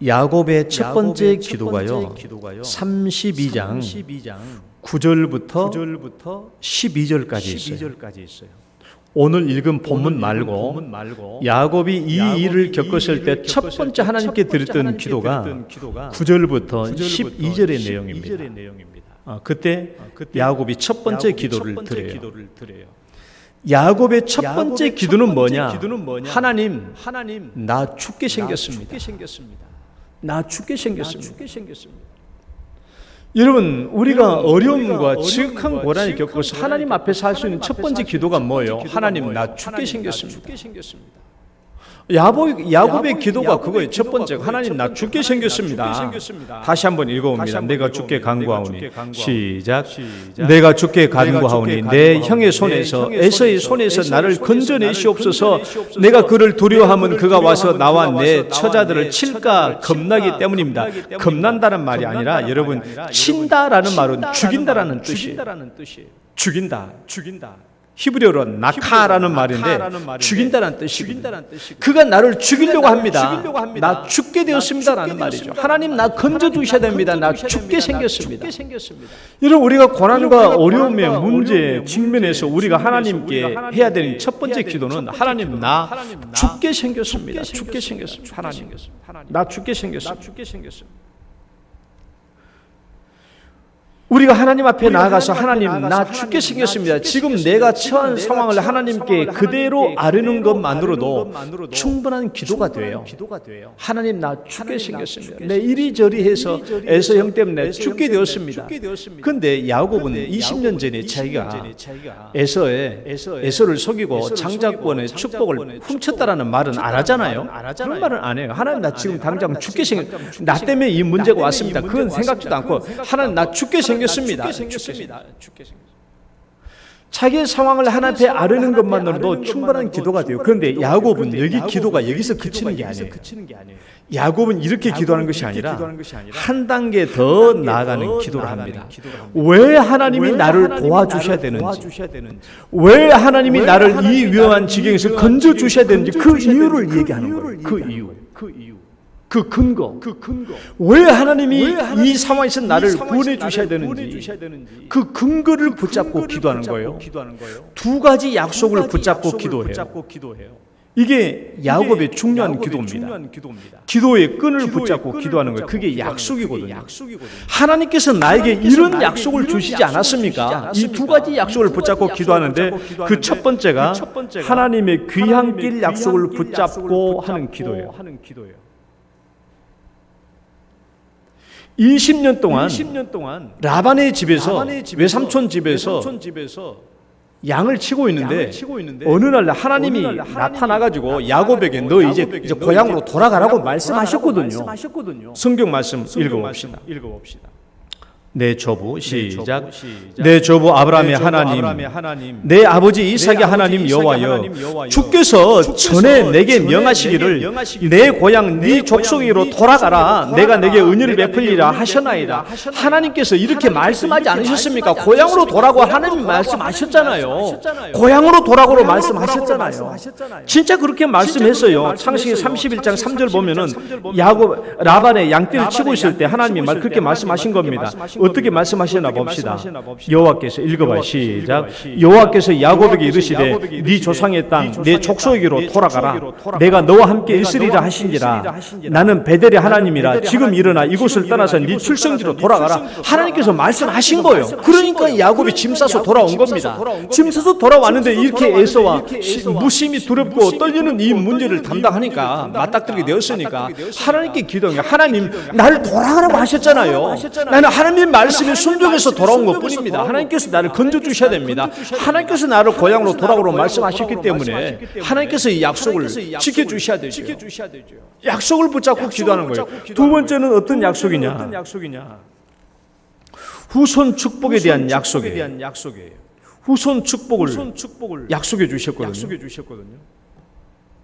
야곱의 첫 번째 기도가요. 32장 9절부터 12절까지 있어요. 오늘 읽은 본문 말고 야곱이 이 일을 겪었을 때 첫 번째 하나님께 드렸던 기도가 9절부터 12절의 내용입니다. 그때 야곱이 첫 번째 기도를 드려요. 야곱의 첫 번째 기도는 뭐냐? 하나님, 나 죽게 생겼습니다. 여러분, 우리가 어려움과 지극한 고난을 겪어서 하나님 앞에서 할 수 있는 첫 번째 기도가 뭐예요? 하나님, 나 죽게 생겼습니다. 야곱의 기도가 그거예요. 첫 번째, 하나님, 나 죽게 생겼습니다. 다시 한번 읽어봅니다. 내가 죽게 간구하오니. 시작. 내가 죽게 간구하오니 내 형의 손에서, 에서의 손에서 나를 건져내시옵소서. 내가 그를 두려워하면 그가 와서 나와 내 처자들을 칠까 겁나기 때문입니다. 겁난다는 말이 아니라 여러분, 친다라는 말은 죽인다라는 뜻이에요. 죽인다. 히브리어로 나카라는 말인데 죽인다는 뜻입니다. 그가 나를 죽이려고 합니다. 나 죽게 되었습니다라는 말이죠. 하나님, 나 건져주셔야 됩니다. 나 죽게 생겼습니다. 여러분, 우리가 고난과 어려움의 문제 직면에서 우리가 하나님께 해야 되는 첫 번째 기도는 하나님, 나 죽게 생겼습니다. 하나님, 나 죽게 생겼습니다. 우리가 하나님 앞에 나아가서 하나님, 나 죽게 생겼습니다. 지금 내가 처한 상황을 하나님께 그대로 아뢰는 것만으로도 충분한 기도가 돼요. 하나님, 나 죽게 생겼습니다. 내 이리저리 해서 에서 형 때문에 죽게 되었습니다. 그런데 야곱은 20년 전에 자기가 에서를 속이고 장자권의 축복을 훔쳤다라는 말은 안 하잖아요. 그런 말은 안 해요. 하나님, 나 지금 당장 죽게 생겼습니다. 나 때문에 이 문제가 왔습니다. 그건 생각지도 않고 하나님, 나 죽게 생겼습니다. 자기의 상황을 하나님 앞에 아뢰는 것만으로도 충분한 기도가 돼요. 그런데 야곱은 여기 기도가 여기서 그치는 게 아니에요. 야곱은 이렇게 기도하는 것이 아니라 한 단계 더 나아가는 기도를 합니다. 왜 하나님이 나를 도와주셔야 되는지, 왜 하나님이 나를 이 위험한 지경에서 건져주셔야 되는지 그 이유를 얘기하는 거예요. 그 근거. 왜 하나님이 이 상황에서 나를 구원해 주셔야 되는지 그 근거를 붙잡고 기도하는 거예요. 두 가지 약속을 붙잡고 기도해요. 이게 야곱의 중요한 기도입니다. 기도의 끈을 붙잡고 기도하는 거예요. 그게 약속이거든요. 하나님께서 나에게 이런 약속을 주시지 않았습니까? 이 두 가지 약속을 붙잡고 기도하는데 그 첫 번째가 하나님의 귀한 길 약속을 붙잡고 하는 기도예요. 20년 동안 라반의 집에서 외삼촌 집에서 양을 치고 있는데 어느 날 하나님이 나타나가지고 야곱에게 너 이제 고향으로 돌아가라고 말씀하셨거든요. 성경 말씀 읽어봅시다. 내 조부 시작. 내 조부 아브라함의 하나님, 내 아버지 이삭의 하나님 여호와여, 주께서 전에 내게 명하시기를 내 고향 네 족속으로 돌아가라, 내가 내게 은혜를 베풀리라 하셨나이다. 하나님께서 이렇게 말씀하지 않으셨습니까? 고향으로 돌아가고 하나님 말씀하셨잖아요. 고향으로 돌아가고 말씀하셨잖아요. 진짜 그렇게 말씀했어요. 창세기 31장 3절 보면은 야곱 라반의 양떼를 치고 있을 때 하나님이 그렇게 말씀하신 겁니다. 어떻게 말씀하시나 봅시다. 여호와께서 읽어봐 시작. 여호와께서 야곱에게 이르시되 네 조상의 땅 내 족속에게로 돌아가라, 내가 너와 함께 있으리라 하신지라. 나는 베델의 하나님이라. 지금 일어나 이곳을 떠나서 네 출생지로 돌아가라. 하나님께서 말씀하신 거예요. 그러니까 야곱이 짐 싸서 돌아온 겁니다. 짐 싸서 돌아왔는데 이렇게 에서와 무심히 두렵고 떨리는 이 문제를 담당하니까 맞닥뜨리게 되었으니까 하나님께 기도한 거예요. 하나님 나를 돌아가라고 하셨잖아요. 나는 하나님 말씀에 순종해서 돌아온 것 뿐입니다. 하나님께서 나를 건져주셔야 됩니다. 하나님께서 나를 고향으로 돌아오라고 말씀하셨기 때문에 하나님께서 이 약속을 지켜주셔야 되죠. 약속을 붙잡고 기도하는 거예요. 두 번째는 어떤 약속이냐? 후손 축복에 대한 약속이에요. 후손 축복을 약속해 주셨거든요.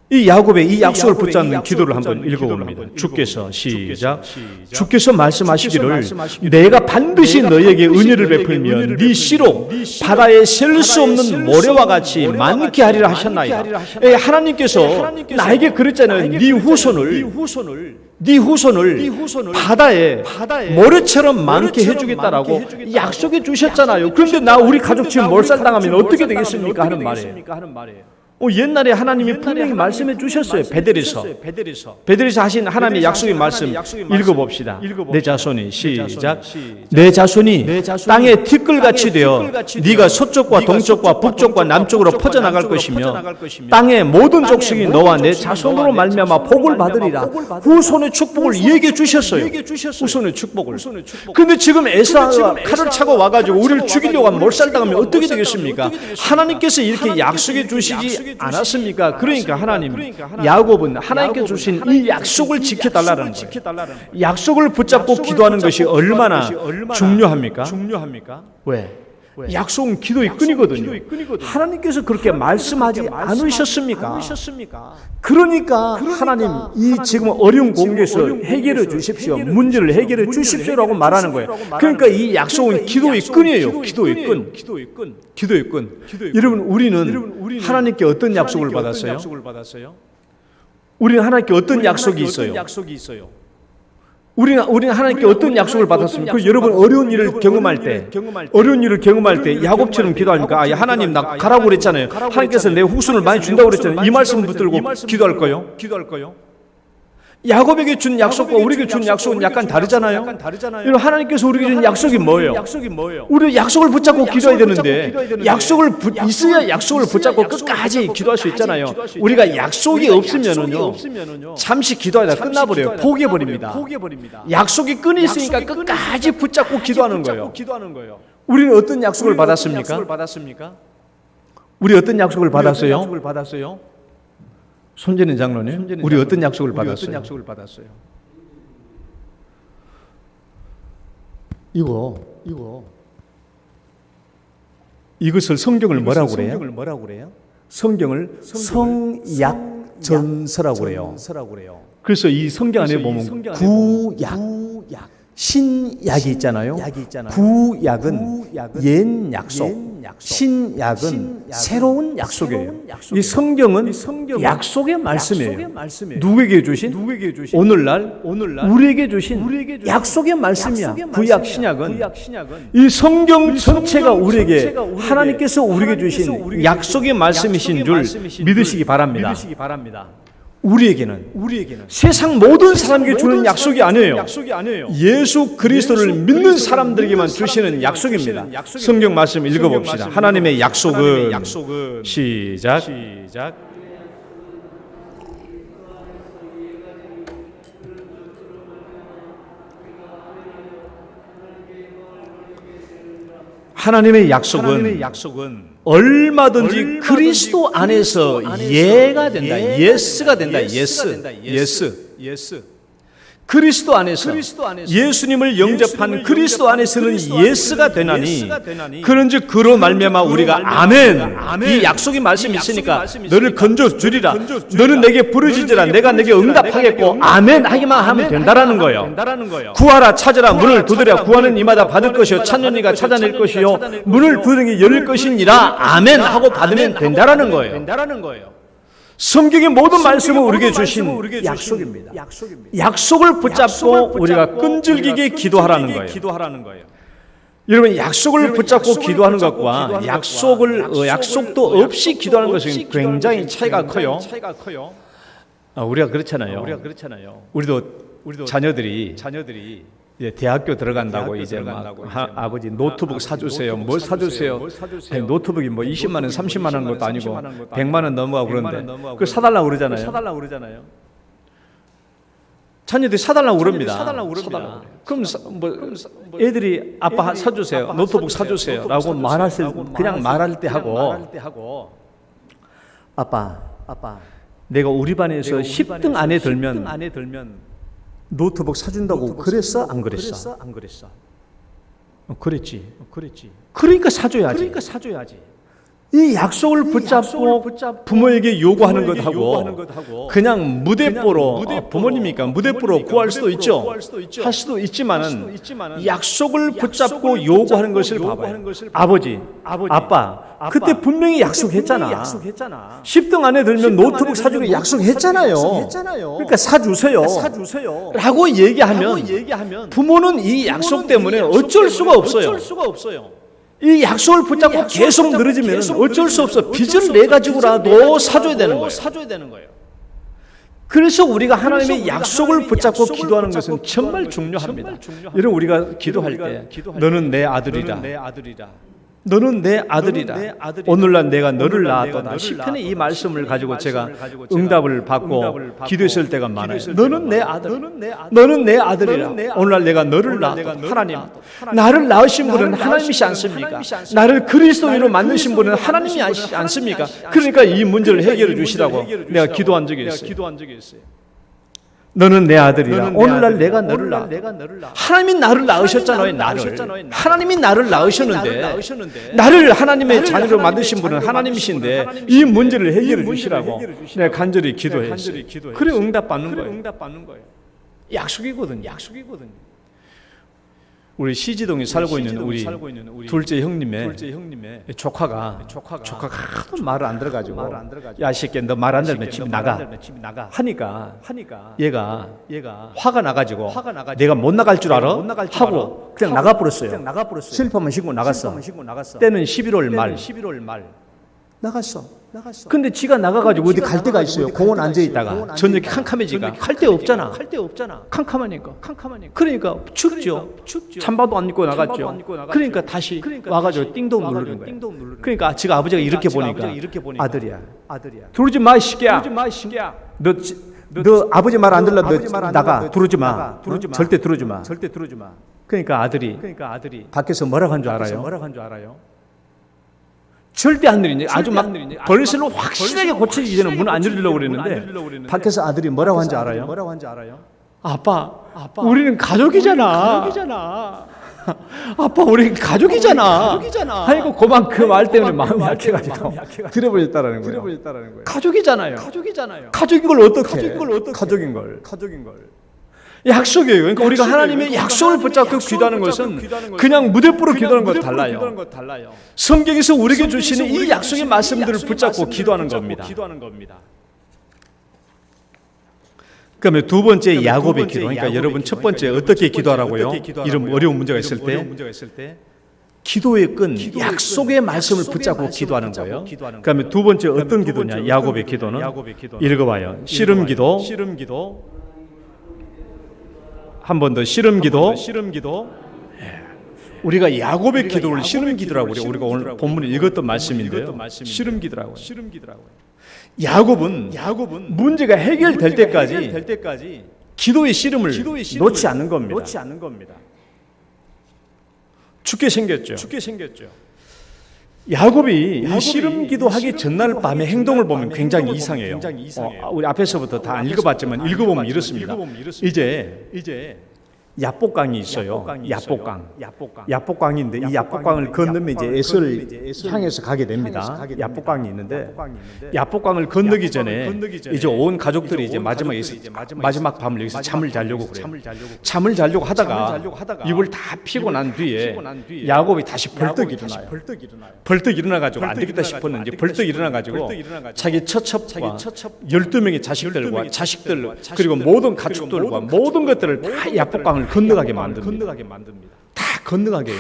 이 야곱의 이 약속을 붙잡는 기도를 한번 읽어봅니다. 주께서 시작. 주께서 말씀하시기를 내가 반드시 너에게 은혜를 베풀며 네 씨로 바다에 셀 수 없는 모래와 같이 많게 하리라 하셨나이다. 하나님께서 나에게 그랬잖아요. 네 후손을 바다에 모래처럼 많게 해주겠다라고 약속해 주셨잖아요. 그런데 우리 가족 지금 몰살당하면 어떻게 되겠습니까? 하는 말이에요. 옛날에 하나님이 분명히 말씀해 주셨어요. 베델에서 하신 하나님의 약속의 말씀 읽어봅시다. 내 자손이 시작. 내 자손이 땅에 티끌같이 되어 네가 서쪽과 동쪽과 북쪽과 남쪽으로 퍼져나갈 것이며 땅의 모든 족속이 너와 내 자손으로 말미암아 복을 받으리라. 후손의 축복을 얘기해 주셨어요. 후손의 축복을. 근데 지금 에사가 칼을 차고 와가지고 우리를 죽이려고 하면 몰살당하면 어떻게 되겠습니까? 하나님께서 이렇게 약속해 주시지 않았습니까? 그러니까 하나님, 야곱은 하나님께 주신 이 약속을 지켜달라는 거예요. 약속을 붙잡고 기도하는 것이 얼마나 중요합니까? 왜? 약속은 기도의 끈이거든요. 하나님께서 그렇게 말씀하지 않으셨습니까? 그러니까 하나님 이 지금 어려운 공격에서 해결해 주십시오. 문제를 해결해 주십시오라고 말하는 거예요. 그러니까 이 약속은 기도의 끈이에요. 기도의 끈. 여러분 우리는 하나님께 어떤 약속을 받았어요? 우리는 하나님께 어떤 약속이 있어요? 우리는 하나님께 어떤 약속을 받았습니까? 여러분 어려운 일을 경험할 때 야곱처럼 기도합니까? 하나님 나 가라고 그랬잖아요. 하나님께서 내 후손을 많이 준다고 그랬잖아요. 이 말씀 붙들고 기도할 거요? 야곱에게 준 약속과 우리에게 준 약속은 약간 다르잖아요. 하나님께서 우리에게 준 약속이 뭐예요? 우리 약속을 붙잡고 기도해야 되는데 있어야 약속을 붙잡고 끝까지 기도할 수 있잖아요. 우리가 약속이 없으면은요 잠시 기도하다가 끝나버려요. 포기해버립니다. 약속이 끈이 있으니까 끝까지 붙잡고 기도하는 거예요. 우리는 어떤 약속을 받았습니까? 우리 어떤 약속을 받았어요? 손재는 장로님, 우리 어떤 약속을 받았어요? 이거 이것을 성경을 뭐라고 그래요? 성경을 성약전서라고 그래요. 그래서 이 성경 안에 보면 구약, 신약이 있잖아요. 구약은 옛 약속, 신약은 새로운 약속이에요. 이 성경은 약속의 말씀이에요. 누구에게 주신? 오늘날 우리에게 주신 약속의 말씀이야. 구약, 신약은 이 성경 전체가 우리에게 하나님께서 우리에게 주신 약속의 말씀이신 줄 믿으시기 바랍니다. 우리에게는 세상 모든 사람에게 주는 약속이 아니에요. 예수 그리스도를 믿는 사람들에게만 주시는 약속입니다. 성경 말씀 읽어봅시다. 하나님의 약속은 시작. 하나님의 약속은 얼마든지 그리스도 안에서 예가 된다. 예스가 된다. 예스. 그리스도 안에서 예수님을 영접한 그리스도 안에서는 예스가 되나니 그런즉 그로 말미암아 우리가 아멘, 이 약속의 말씀이 있으니까 너를 건져주리라, 너는 내게 부르짖으라, 내가 내게 응답하겠고 아멘 하기만 하면 된다라는 거예요. 구하라, 찾으라, 문을 두드려, 구하는 이마다 받을 것이요 찾는 이가 찾아낼 것이요 문을 두드리니 열릴 것이니라 아멘 하고 받으면 된다라는 거예요. 성경의 모든 말씀을 우리에게 주신 약속입니다. 약속을 붙잡고 우리가 끈질기게 기도하라는 거예요. 여러분, 약속을 붙잡고 기도하는 것과 약속도 없이 기도하는 것은 굉장히 차이가 커요. 우리가 그렇잖아요. 우리도 자녀들이 이제 대학교 들어간다고 이제 막 아버지 노트북 사주세요. 뭘 사주세요? 아니, 노트북이 뭐 20만 원, 30만 원 것도 아니고 100만 원 넘어가고 그런데 그걸 사달라고 그러잖아요. 자녀들이 사달라고 그럽니다. 그럼 애들이 아빠 사주세요. 노트북 사주세요. 라고 그냥 말할 때 하고 아빠 내가 우리 반에서 10등 안에 들면 노트북 사준다고 그랬어? 안 그랬어? 그랬지. 그러니까 사줘야지. 이 약속을 붙잡고 부모에게 요구하는 것하고 그냥 무대뽀로 부모님이니까 무대뽀로 구할 수도 있죠. 할 수도 있지만은 약속을 붙잡고 요구하는 것을 봐봐요. 아버지, 아빠 그때 분명히 약속했잖아. 10등 안에 들면 노트북 사주기로 약속했잖아요. 그러니까 사주세요 라고 얘기하면 부모는 이 약속 때문에 어쩔 수가 없어요. 이 약속을 붙잡고 계속 늘어지면 어쩔 수 없어. 빚을 내 가지고라도 사줘야 되는 거예요. 그래서 우리가 하나님의 약속을 붙잡고 기도하는 것은 정말 중요합니다. 여러분, 우리가 기도할 때 너는 내 아들이라, 너는 내 아들이라, 오늘날 내가 너를 낳았도다. 시편의 이 말씀을 가지고 제가 응답을 받고 기도했을 때가 많아요. 너는 내 아들이라, 오늘날 내가 너를 낳았도다. 하나님, 나를 낳으신 분은 하나님이시 않습니까? 나를 그리스도인으로 만드신 분은 하나님이 않습니까? 그러니까 이 문제를 해결해 주시라고 내가 기도한 적이 있어요. 너는 내 아들이라, 오늘날 내가 너를 낳아. 하나님이 나를 낳으셨잖아요. 하나님이 나를 낳으셨는데 나를 하나님의 자녀로 만드신 분은 하나님이신데 이 문제를 해결해 주시라고 내가 간절히 기도했어요. 그래 응답받는 거예요. 약속이거든요. 우리 시지동에 살고 있는 우리 둘째 형님의 조카가 하도 말을 안 들어가지고 야, 이 새끼 너 말 안 들으면 집 나가 하니까 얘가 화가 나가지고 내가 못 나갈 줄 알아? 하고 그냥 나가버렸어요. 슬리퍼만 신고 나갔어. 때는 11월 말 나갔어. 근데 지가 나가가지고 어디 갈 데가 있어요. 공원 앉아있다가 저녁에 캄캄해지니까 갈 데 없잖아. 캄캄하니까. 그러니까 춥죠. 잠바도 안 입고 나갔죠. 그러니까 다시 와가지고 띵동 누르는 거예요. 그러니까 지가 아버지가 이렇게 보니까 아들이야. 들어오지 마, 이 새끼야. 너 아버지 말 안 들려. 너 나가. 들어오지 마. 절대 들어오지 마. 그러니까 아들이 밖에서 뭐라고 한 줄 알아요? 절대 안 들리니 아주 막 벌슬로 확실하게 고치기 전에 문 안 열리려고 그랬는데 밖에서 아들이 뭐라고 한지 알아요? 아빠, 우리는 가족이잖아. 아빠 우리 가족이잖아. 아이고 고만 그 말 때문에 마음이 약해가지고 들어버렸다라는 거예요. 가족이잖아요. 가족인 걸 어떻게? 가족인 걸. 약속이에요. 그러니까 우리가 하나님의 약속을 붙잡고 기도하는 것은 그냥 무대뽀로 기도하는 것과 달라요. 성경에서 우리에게 주시는 이 약속의 말씀들을 붙잡고 기도하는 겁니다. 그러면 두 번째 야곱의 기도. 그러니까 여러분 첫 번째 어떻게 기도하라고요? 이런 어려운 문제가 있을 때 기도의 끈, 약속의 말씀을 붙잡고 기도하는 거예요. 그러면 두 번째 어떤 기도냐? 야곱의 기도는 읽어봐요. 씨름 기도. 한 번 더 씨름 기도. 우리가 야곱의 기도를 씨름 기도라고 그래요. 우리가 오늘 본문에 읽었던 말씀인데요. 씨름 기도라고요. 야곱은 문제가 해결될 때까지 기도의 씨름을 놓지 않는 겁니다. 죽게 생겼죠. 야곱이 이 씨름 기도하기 전날 밤에 행동을 보면 굉장히 이상해요. 우리 앞에서부터 다 안 읽어봤지만 읽어보면 이렇습니다. 이제 야복강이 있어요. 야복강인데 이 야복강을 건너면 이제 에서를 향해서 가게 됩니다. 야복강이 있는데 야복강을 건너기 전에 이제 온 가족들이 이제 마지막 밤을 여기서 잠을 자려고 그래요. 잠을 자려고 하다가 입을 다 피고 난 뒤에 야곱이 다시 벌떡 일어나요. 벌떡 일어나가지고 안 되겠다 싶었는지 벌떡 일어나가지고 자기 처첩과 12명의 자식들 그리고 모든 가축들과 모든 것들을 다 야복강을 건너가게 만듭니다. 다 건너가게.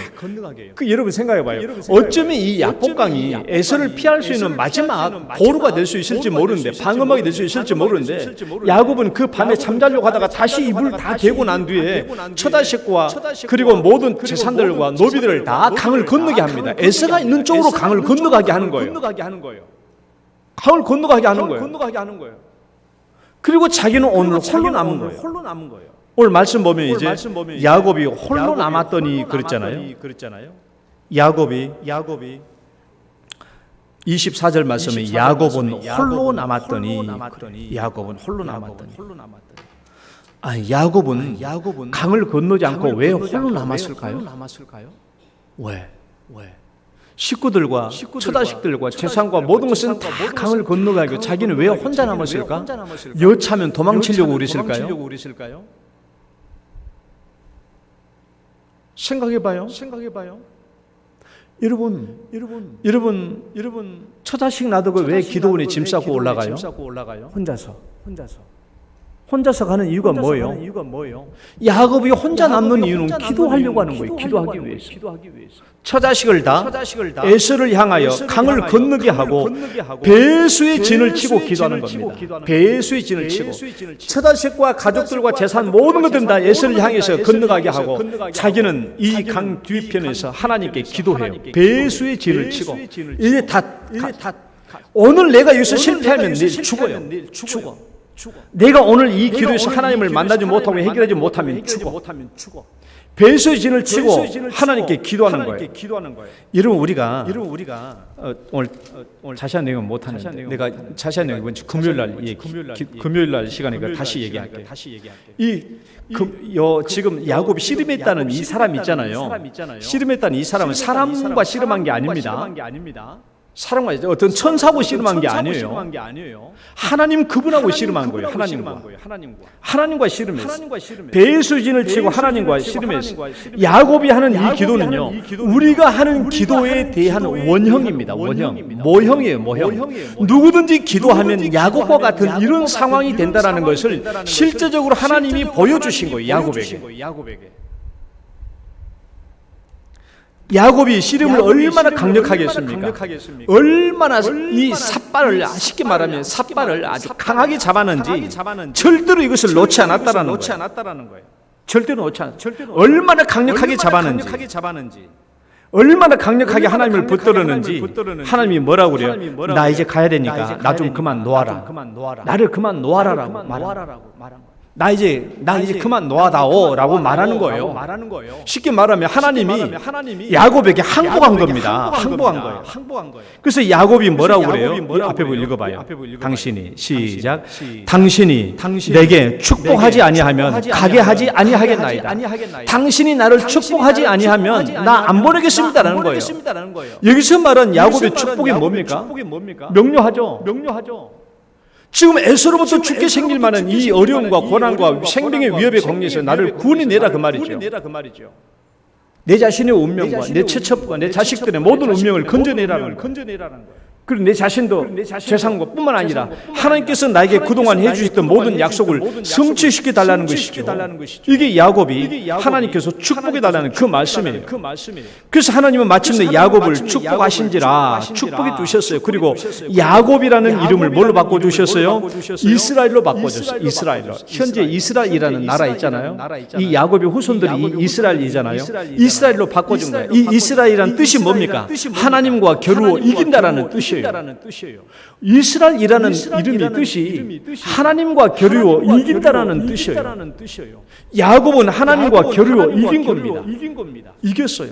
여러분 생각해봐요. 어쩌면 이 야복강이 에서를 피할 수 있는 마지막 보루가 될 수 있을지 모르는데, 방어막이 될 수 있을지 모르는데, 야곱은 그 밤에 잠자려고 하다가 다시 이불 다 개고 난 뒤에 처자식과 그리고 모든 재산들과 노비들을 다 강을 건너게 합니다. 에서가 있는 쪽으로 강을 건너가게 하는 거예요. 강을 건너가게 하는 거예요. 그리고 자기는 오늘 홀로 남은 거예요. 오늘 말씀 보면 이제 야곱이 홀로 남았더니 그랬잖아요. 야곱이 24절 말씀에 야곱은 홀로 남았더니 야곱은 강을 건너지 않고 왜 홀로 남았을까요? 왜? 식구들과 처자식들과 재산과 모든 것은 다 강을 건너가고 자기는 왜 혼자 남았을까? 여차하면 도망치려고 그랬을까요? 생각해봐요. 여러분 처자식 놔두고 왜 기도원에 짐 싸고 올라가요? 혼자서 가는 이유가 뭐예요? 야곱이 혼자 남는 이유는 기도하려고 하는 거예요. 기도하기 위해서. 처자식을 다 에서를 향하여 강을 건너게 하고 배수의 진을 치고 기도하는 겁니다. 배수의 진을 치고 처자식과 가족들과 재산 모든 것들은 다 에서를 향해서 건너가게 하고 자기는 이 강 뒤편에서 하나님께 기도해요. 배수의 진을 치고 이제 다 오늘 내가 여기서 실패하면 내일 죽어요. 내가 오늘 이 기도에서 하나님을 만나지 못하고 해결하지 못하면 죽어. 배수의 진을 치고 하나님께 기도하는 거예요. 여러분 우리가 오늘 자세한 내용은 못하는데 내가 자세한 내용은 금요일 날 시간에 다시 얘기할게요. 지금 야곱이 씨름했다는 이 사람 있잖아요. 씨름했다는 이 사람은 사람과 씨름한 게 아닙니다. 사람과 어떤 천사고 씨름한 게 아니에요. 하나님 그분하고 씨름한 거예요. 하나님과 씨름했어요. 배수진을 치고 하나님과 씨름했어요. 야곱이 하는 이 기도는요, 우리가 하는 기도에 대한 원형입니다. 모형이에요. 누구든지 기도하면 야곱과 같은 이런 상황이 된다는 것을 실제적으로 하나님이 보여주신 거예요. 야곱에게. 야곱이 씨름을 얼마나 강력하게 했습니까? 얼마나 이 삿발을 쉽게 말하면 삿발을 아주 강하게 잡았는지 절대로 이것을 놓지 않았다라는 거예요. 절대로 놓지 않았어요. 얼마나 강력하게 잡았는지 얼마나 강력하게 하나님을 붙들었는지 하나님이 뭐라고 그래요? 나 이제 가야 되니까 나 좀 그만 놓아라. 나를 그만 놓아라라고 말합니다. 나 이제 그만 놓아다오라고 말하는 거예요. 쉽게 말하면 하나님이 야곱에게 항복한 겁니다. 항복한 거예요. 그래서 야곱이 뭐라고 그래요? 앞에 읽어봐요. 당신이 시작. 당신이 내게 축복하지 아니하면 가게 하지 아니하겠나이다. 당신이 나를 축복하지 아니하면 나 안 보내겠습니다라는 거예요. 여기서 말한 야곱의 축복이 뭡니까? 명료하죠. 지금 에서로부터 죽게 생길 만한 이 어려움과 고난과 생명의 위협의 광야에서 나를 구원해내라 그 말이죠. 내 자신의 운명과 내 처첩과 내 자식들의 모든 운명을 건져내라는 거예요. 그리고 내 자신도 재산과 뿐만 아니라 하나님께서 나에게 그동안 해주셨던 모든 약속을 성취시켜 달라는 것이죠. 이게 야곱이 하나님께서 축복해 달라는 그 말씀이에요. 그래서 하나님은 마침내 야곱을 축복하신지라 축복해 주셨어요. 그리고 야곱이라는 이름을 뭘로 바꿔주셨어요? 이스라엘로 바꿔줬어요. 이스라엘로. 현재 이스라엘이라는 나라 있잖아요. 이 야곱의 후손들이 이 이스라엘이잖아요. 이스라엘로 바꿔준 거예요. 이 이스라엘이라는 뜻이 뭡니까? 하나님과 겨루어 이긴다라는 뜻이에요. 이스라엘이라는 이름의 뜻이 하나님과 겨루어 이긴다라는 뜻이에요. 야곱은 하나님과 겨루어 이긴 겁니다. 이겼어요.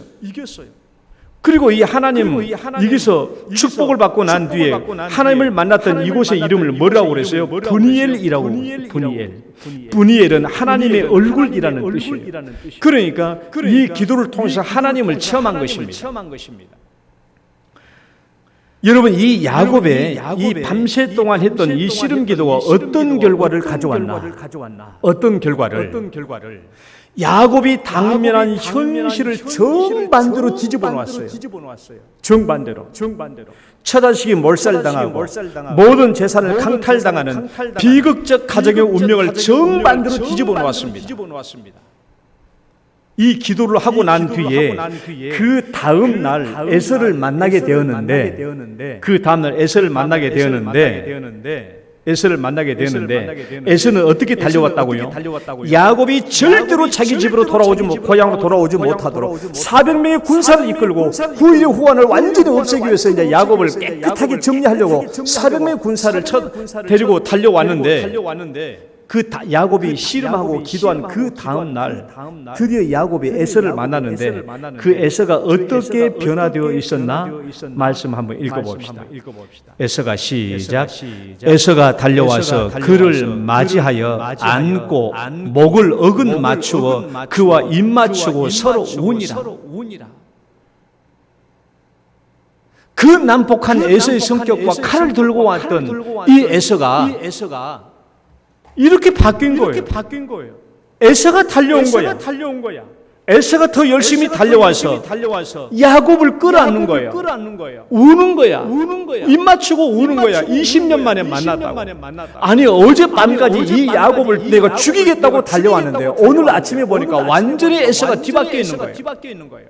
그리고 이 하나님 여기서 축복을 받고 난 뒤에 하나님을 만났던 이곳의 이름을 뭐라고 그랬어요? 브니엘이라고. 브니엘은 하나님의 얼굴이라는 뜻이에요. 그러니까 이 기도를 통해서 하나님을 체험한 것입니다. 여러분, 이 야곱의 이 밤새 동안 했던 이 씨름 기도가 어떤 결과를 가져왔나? 어떤 결과를? 야곱이 당면한 현실을 정반대로 뒤집어 놓았어요. 정반대로. 처자식이 몰살당하고 모든 재산을 강탈당하는 비극적 가정의 운명을 정반대로 뒤집어 놓았습니다. 이 기도를 하고 난 뒤에 그 다음 날 에서를 만나게 되었는데 에서는 어떻게 달려왔다고요? 야곱이 절대로 자기 집으로 고향으로 돌아오지 못하도록 400명의 군사를 이끌고 후일의 후환을 완전히 없애기 위해서 이제 야곱을 깨끗하게 정리하려고 400명의 군사를 데리고 달려왔는데 야곱이 씨름하고 기도한 그 다음 날 드디어 야곱이 에서를 만나는데 그 에서가 어떻게 변화되어 있었나? 말씀 한번 읽어봅시다. 에서가 시작. 에서가 달려와서 그를 맞이하여 안고 목을 어긋 맞추어 그와 입 맞추고 서로 우니라. 그 난폭한 에서의 성격과 칼을 들고 왔던 이 에서가 이렇게 바뀐 거예요. 에서가 달려온 거야. 에서가 더 열심히 달려와서 야곱을 끌어안는 거예요. 우는 거야. 입 맞추고 우는 거야. 20년 만에 만났다고. 아니, 어젯밤까지 이 야곱을 내가 죽이겠다고 달려왔는데 오늘 아침에 보니까 완전히 에서가 뒤바뀌어 있는 거예요.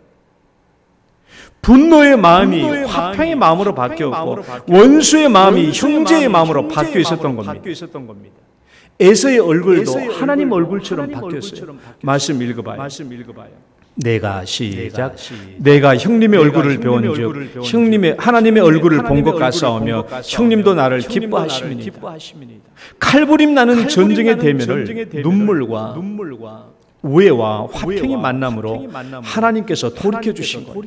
분노의 마음이 화평의 마음으로 바뀌었고 원수의 마음이 형제의 마음으로 바뀌어 있었던 겁니다. 에서의 얼굴도 하나님 얼굴처럼 바뀌었어요. 말씀 읽어봐요. 내가 시작. 내가 형님의 얼굴을 배운즉 하나님의 얼굴을 본 것 같사오며 형님도 나를 기뻐하시미니이다. 칼부림 나는 전쟁의 대면을 눈물과 우애와 화평의 만남으로 하나님께서 돌이켜 주신 거예요.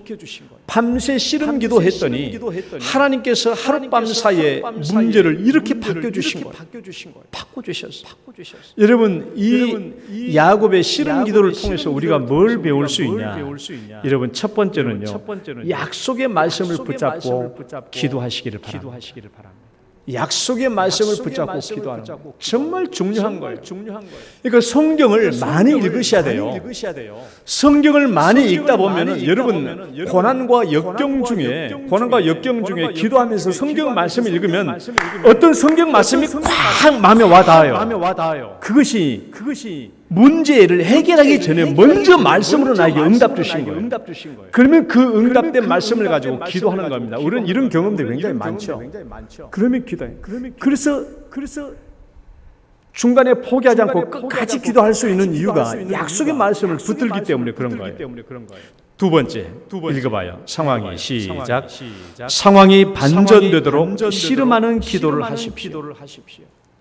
밤새 씨름 기도했더니 하나님께서 하룻밤 사이에 문제를 이렇게 바꿔주신 거예요. 바꿔주셨어요. 여러분, 이 야곱의 씨름 기도를 통해서 우리가 뭘 배울 수 있냐? 여러분, 첫 번째는요, 약속의 말씀을 붙잡고 기도하시기를 바랍니다. 약속의 말씀을 붙잡고 기도하는 거 정말 중요한 거예요. 그러니까 성경을 많이 읽으셔야 돼요. 성경을 많이 읽다 보면은 여러분 고난과 역경 중에 기도하면서 성경 말씀을 읽으면 어떤 성경 말씀이 꽉 마음에 와닿아요. 그것이 문제를 해결하기 전에 먼저 말씀으로 나에게 응답 주신 거예요. 그러면 그 응답된 말씀을 가지고 기도하는 겁니다. 우리는 이런 경험들이 굉장히 많죠. 그러면 기도해요. 그래서 중간에 포기하지 않고 끝까지 기도할 수 있는 이유가 약속의 말씀을 붙들기 때문에 그런 거예요. 두 번째 읽어봐요. 상황이 상황이 반전되도록 씨름하는 기도를 하십시오.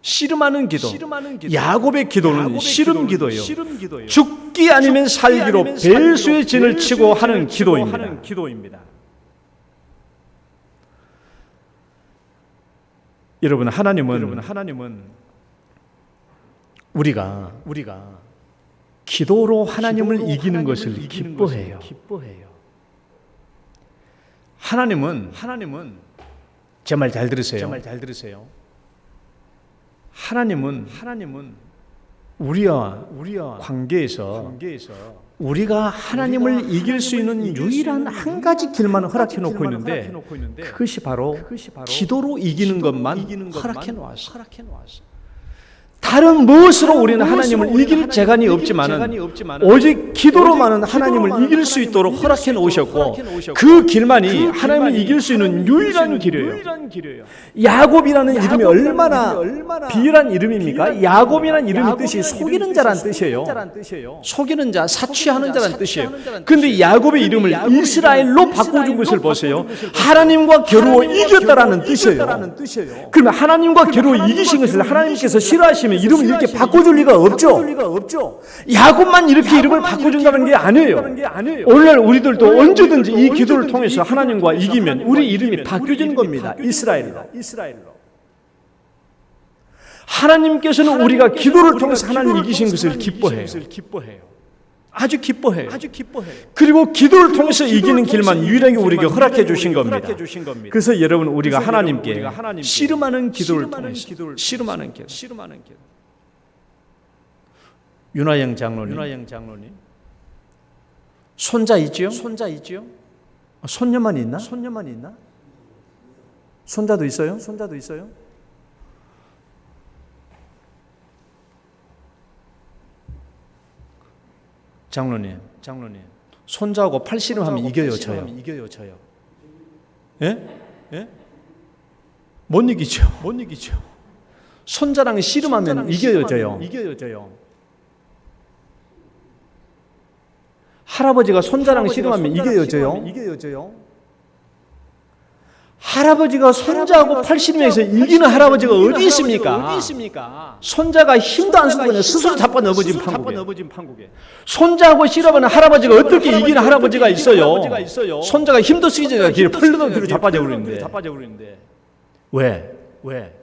씨름하는 기도. 야곱의 기도는 씨름 기도예요. 죽기 아니면 살기로 배수의 진을 치고 하는 기도입니다. 여러분, 하나님은 우리가 기도로 하나님을 이기는 것을 기뻐해요. 하나님은 제 말 잘 들으세요. 하나님은 우리와 관계에서 우리가 하나님을 이길 수 있는 유일한 한 가지 길만 허락해 놓고 있는데, 그것이 바로 기도로 이기는 것만 허락해 놓았어. 다른 무엇으로 우리는 하나님을 이길 재간이 없지만은 오직 기도로만은 하나님을 이길 수 있도록 허락해 놓으셨고, 그 길만이 하나님을 이길 수 있는 유일한 길이에요. 야곱이라는 이름이 얼마나 비열한 이름입니까? 야곱이라는 이름의 뜻이 속이는 자란 뜻이에요. 속이는 자, 사취하는 자란 뜻이에요. 그런데 야곱의 이름을 이스라엘로 바꿔준 것을 보세요. 하나님과 겨루어 이겼다라는 뜻이에요. 그러면 하나님과 겨루어 이기신 것을 하나님께서 싫어하시면 이름을 이렇게 바꿔줄 리가 없죠. 야곱만 이렇게 이름을 바꿔준다는 게 아니에요. 오늘날 우리들도 언제든지 이 기도를 통해서 하나님과 이기면 우리 이름이 바뀌어지는 겁니다. 이스라엘로. 하나님께서는 우리가 기도를 통해서 하나님 이기신 것을 기뻐해요. 아주 기뻐해요. 그리고 기도를 통해서 이기는 길만 유일하게 우리에게 허락해 주신 겁니다. 그래서 여러분, 우리가 하나님께 씨름하는 기도를 통해서 씨름하는 길. 윤화영 장로님 손자 있지요? 손녀만 있나? 손자도 있어요? 장로님, 손자하고 팔씨름하면 이겨요, 저요? 예? 못 이기죠. 손자랑 씨름하면 이겨요, 저요? 할아버지가 손자랑 씨름하면 이겨요, 저요? 할아버지가 손자하고 팔씨름해서 이기는 할아버지가 어디 있습니까? 손자가 힘도 안 쓰고 그냥 스스로 자빠 넘어진 판국에. 손자하고 씨름하는 할아버지가 어떻게 이기는 할아버지가 있어요? 손자가 힘도 쓰기 전에 길을 펄르던 뒤로 자빠져 버리는데. 왜?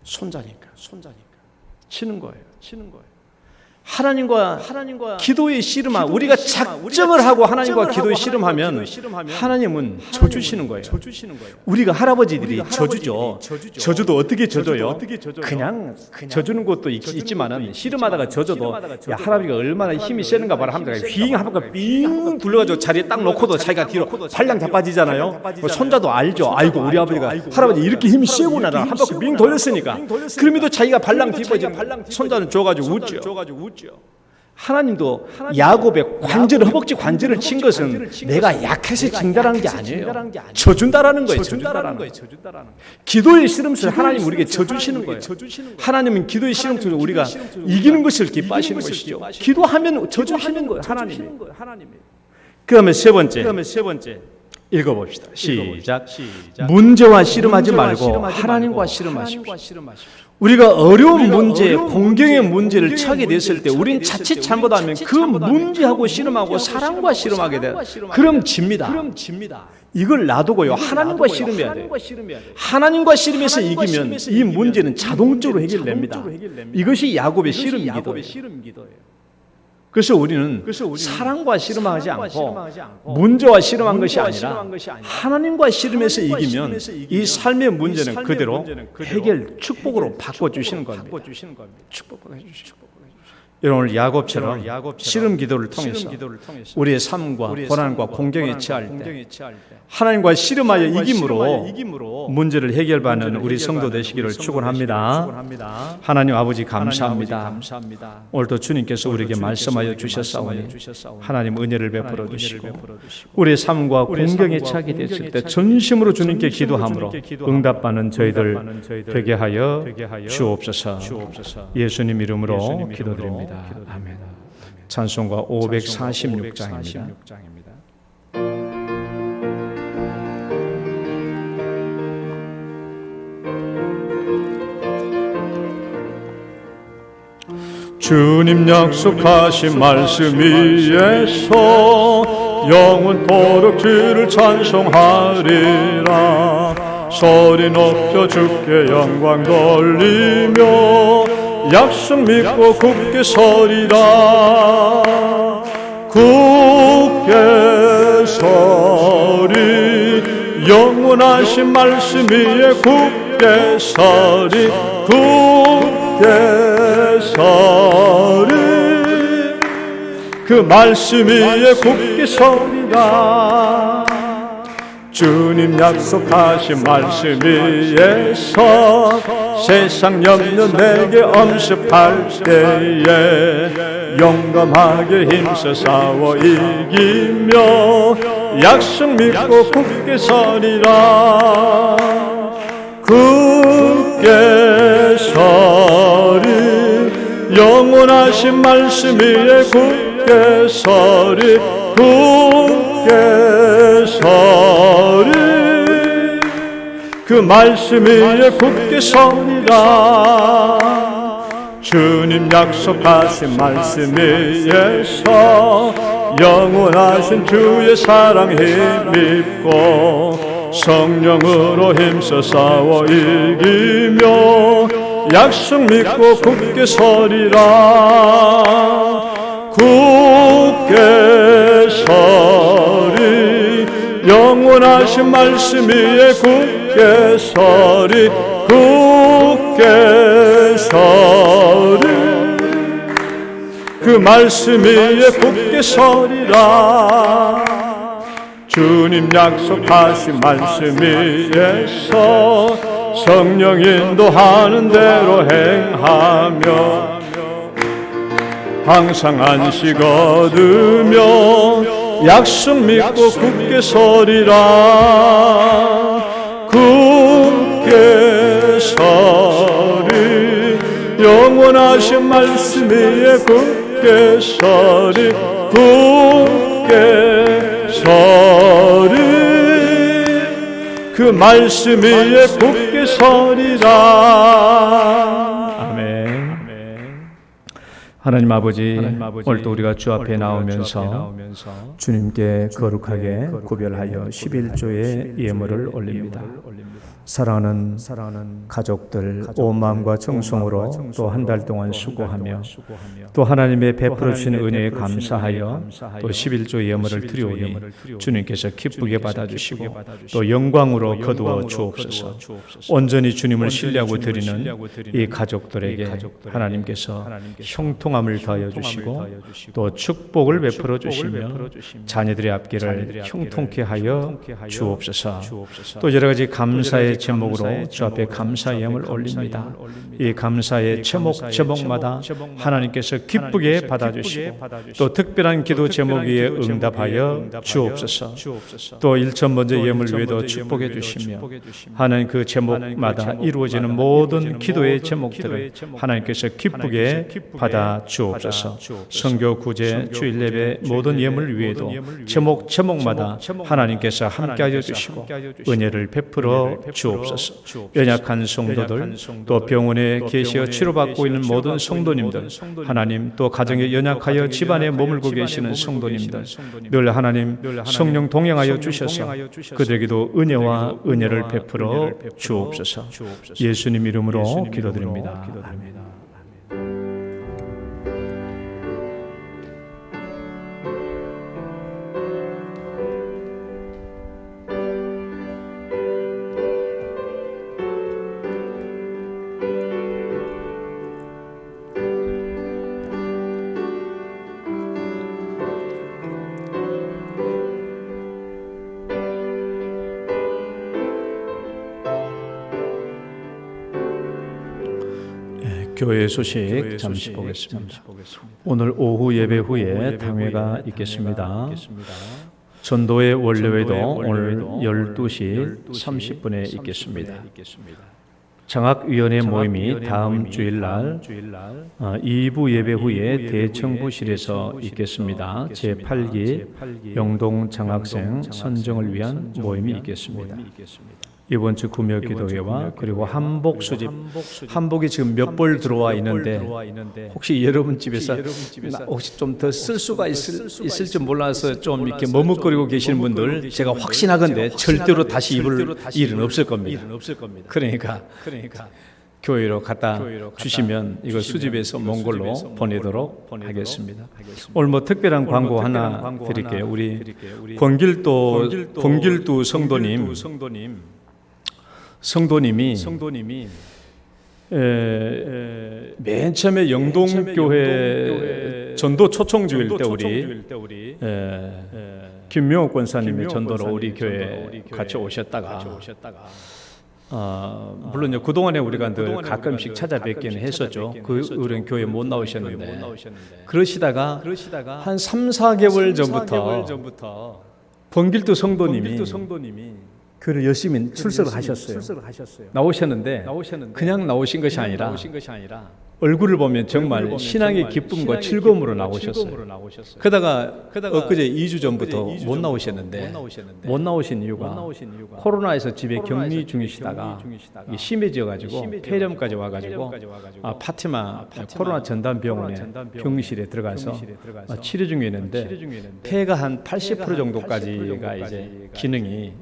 손자니까. 치는 거예요. 하나님과 기도에 씨름하, 우리가 작정을 하고 하나님과 기도에 씨름하면 하나님은 져주시는 거예요. 우리가 할아버지들이 져주죠. 져주도 어떻게 져줘요? 그냥 져주는 것도 있지만은 씨름하다가 져줘도, 야, 할아버지가 얼마나 힘이 세는가 봐라 하면서 휘잉 한번 빙 둘러가지고 자리에 딱 놓고도 자기가 뒤로 팔랑 자빠지잖아요. 손자도 알죠. 아이고, 우리 아버지가 할아버지 이렇게 힘이 세구나, 한 바퀴 빙 돌렸으니까. 그럼에도 자기가 발랑 뒤집어지면 손자는 줘가지고 웃죠. 하나님도 야곱의 관절, 허벅지 관절을 친 것은 내가 약해서 진다라는 게 아니에요. 져준다라는 거예요. 기도의 씨름을 하나님 우리에게 져주시는 거예요. 하나님은 기도의 씨름을 우리가 이기는 것을 기뻐하시는 것이죠. 기도하면 져주시는 거예요. 하나님이. 그다음에 세 번째 읽어봅시다. 시작. 문제와 씨름하지 말고 하나님과 씨름하십시오. 우리가 어려운 문제, 공경의 문제를 처하게 됐을 때 우린 자칫 잘못하면 그 문제하고 씨름하고 사랑과 씨름하게 돼요. 그럼 집니다. 이걸 놔두고요, 하나님과 씨름해야 돼요. 하나님과 씨름해서 이기면 이 문제는 자동적으로 해결됩니다. 이것이 야곱의 씨름 기도예요. 그래서 우리는 사랑과 씨름하지 않고 문제와 씨름한 것이 아니라 하나님과 씨름해서 이기면 이 삶의 문제는 그대로 해결, 축복으로 바꿔주시는 겁니다. 축복을 해주시고. 여러분, 오늘 야곱처럼 씨름 기도를 통해서 우리의 삶과 고난과 공경에 처할 때 하나님과 씨름하여 이김으로 문제를 해결받는 우리 성도 되시기를 축원합니다. 하나님 아버지 감사합니다. 오늘도 주님께서 우리에게 말씀하여 주셨사오니 하나님 은혜를 베풀어 주시고 우리의 삶과 공경에 처하게 됐을 때 전심으로 주님께 기도함으로 응답받는 저희들 되게 하여 주옵소서. 예수님 이름으로 기도드립니다. 아멘. 찬송가 546장입니다. 주님 약속하신 말씀 위에서 영원토록 주를 찬송하리라. 소리 높여 주께 영광 돌리며 약속 믿고 굳게 서리라. 굳게 서리 영원하신 말씀 위에 굳게 서리. 굳게 서리 그 말씀 위에 굳게 서리라. 주님 약속하신 말씀 위에서 세상 염려 내게 엄습할 때에 용감하게 힘써 싸워 이기며 약속 믿고 굳게 서리라. 굳게 서리 영원하신 말씀 위에 굳게 서리. 굳게 서리 그 말씀 위에 굳게 서리라. 주님 약속하신 말씀 위에서 영원하신 주의 사랑 힘입고 성령으로 힘써 싸워 이기며 약속 믿고 굳게 서리라. 굳게 서리 영원하신 말씀 위에 굳게 서리. 굳게 서리 그 말씀 위에 굳게 서리라. 주님 약속하신 말씀 위에서 성령 인도하는 대로 행하며 항상 안식 얻으며 약속 믿고 굳게 서리라. 굳게 서리 영원하신 말씀 위에 굳게 서리. 굳게 서리 그 말씀 위에 굳게 서리라. 하나님 아버지, 오늘도 우리가 주 앞에 나오면서 주님께 거룩하게 구별하여 11조의 예물을 올립니다. 사랑하는 가족들 온 마음과 정성으로 또 한 달 동안 수고하며 또 하나님의 베풀어 주신 은혜에 감사하여 또 11조 예물을 드리오니 주님께서 기쁘게 받아주시고 또 영광으로 거두어 주옵소서. 온전히 주님을 신뢰하고 드리는 이 가족들에게 하나님께서 형통함을 더하여 주시고 또 축복을 베풀어 주시며 자녀들의 앞길을 형통케 하여 주옵소서. 또 여러 가지 감사의 제목으로 주 앞에 감사 예물 올립니다. 이 감사의 제목마다 하나님께서 기쁘게 받아주시고 또 특별한 기도 제목 위에 응답하여 주옵소서. 또 1천 번째 예물 외에도 축복해 주시며 하나님 그 제목마다 이루어지는 모든 기도의 제목들을 하나님께서 기쁘게 받아 주옵소서. 선교 구제 주일 예배 모든 예물 위에도 제목마다 하나님께서 함께하여 주시고 은혜를 베풀어 주옵소서. 연약한 성도들 또 병원에 계시어 치료받고 있는 모든 성도님들 하나님 또 가정에 연약하여 집안에 머물고 계시는 성도님들 늘 하나님 성령 동행하여 주셔서 그들에게도 은혜와 은혜를 베풀어 주옵소서. 예수님 이름으로 기도드립니다. 아멘. 교회 소식 잠시 보겠습니다. 오늘 오후 예배 후에 당회가 있겠습니다. 전도회 원래회도 오늘 12시 30분에 있겠습니다. 장학위원회 모임이 다음 주일날 2부 예배 후에 대청부실에서 있겠습니다. 제8기 영동 장학생 선정을 위한 모임이 있겠습니다. 이번 주 금요기도회와 그리고 한복 수집, 한복이 지금 몇 벌 들어와 있는데 혹시 여러분 집에서 혹시 좀 더 쓸 수가 있을지 몰라서 좀 이렇게 머뭇거리고 계시는 분들, 제가 확신하건대 절대로 다시 입을 일은 없을 겁니다. 그러니까 교회로 갖다 주시면 이거 수집해서 몽골로 보내도록 하겠습니다. 오늘 뭐 특별한 광고 하나 드릴게요. 우리 권길도 성도님이 맨 처음에 영동교회 전도 초청주일 때 우리 김명옥 권사님의 전도로 우리 교회 같이 오셨다가 물론 그동안에 우리가 늘 가끔씩 찾아뵙기는 했었죠. 우리는 교회 못 나오셨는데 그러시다가 한 3, 4개월 전부터 권길도 성도님이 교회를 열심히 출석을 하셨어요. 나오셨는데 그냥 나오신 것이 아니라 얼굴을 보면 정말 신앙의 기쁨과 즐거움으로 나오셨어요. 그러다가 엊그제 2주 전부터 못 나오셨는데 못 나오신 이유가 코로나에서 집에 격리 중이시다가 심해져가지고 폐렴까지 와가지고 파티마 코로나 전담병원에 병실에 들어가서 치료 중에 있는데 폐가 한 80% 정도까지가 이제 기능이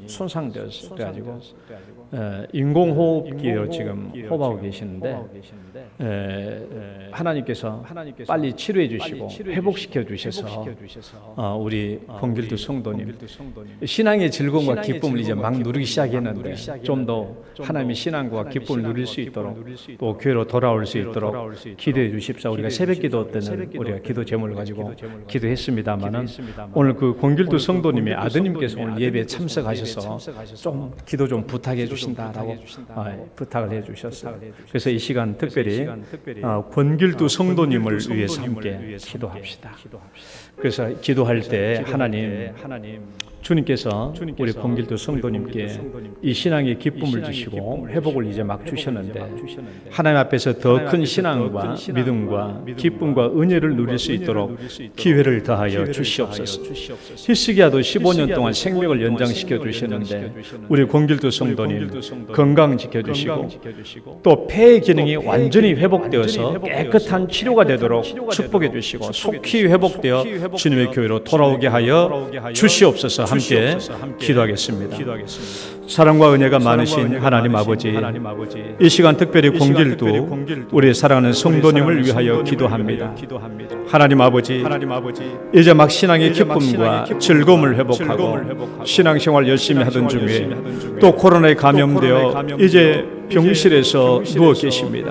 손상되었어요. 그래가지고 인공호흡기로 지금 호흡하고 계시는데 하나님께서 빨리 치료해 주시고 회복시켜 주셔서 우리 권길도 성도님 신앙의 즐거움과 기쁨을 이제 막 누리기 시작했는데 좀 더 하나님의 신앙과 기쁨을 누릴 수 있도록 또 교회로 돌아올 수 있도록 기도해 주십사. 우리가 새벽기도 때는 우리가 기도 제목을 가지고 기도했습니다만은 오늘 그 권길도 성도님의 아드님께서 오늘 예배에 참석하셔서 좀 기도 좀 부탁해 주신다라고 부탁을 해 주셨어요. 그래서 이 시간 특별히 권길도 성도님을 위해서 함께 기도합시다. 그래서 기도할 때 하나님 주님께서 우리 권길도 성도님께 이 신앙의 기쁨을 주시고 회복을 이제 막 주셨는데 하나님 앞에서 더 큰 신앙과 믿음과 기쁨과 은혜를 누릴 수 있도록 기회를 더하여 주시옵소서. 히스기야도 15년 동안 생명을 연장시켜 주셨는데 우리 권길도 성도님 건강 지켜주시고 또 폐의 기능이 완전히 회복되어서 깨끗한 치료가 되도록 축복해 주시고 속히 회복되어 주님의 교회로 돌아오게 하여 주시옵소서. 함께 기도하겠습니다. 사랑과 은혜가 많으신 하나님 아버지, 이 시간 특별히 권길도 우리 사랑하는 성도님을 위하여 기도합니다. 하나님 아버지, 이제 막 신앙의 기쁨과 즐거움을 회복하고 신앙생활 열심히 하던 중에 또 코로나에 감염되어 이제 병실에서 누워 계십니다.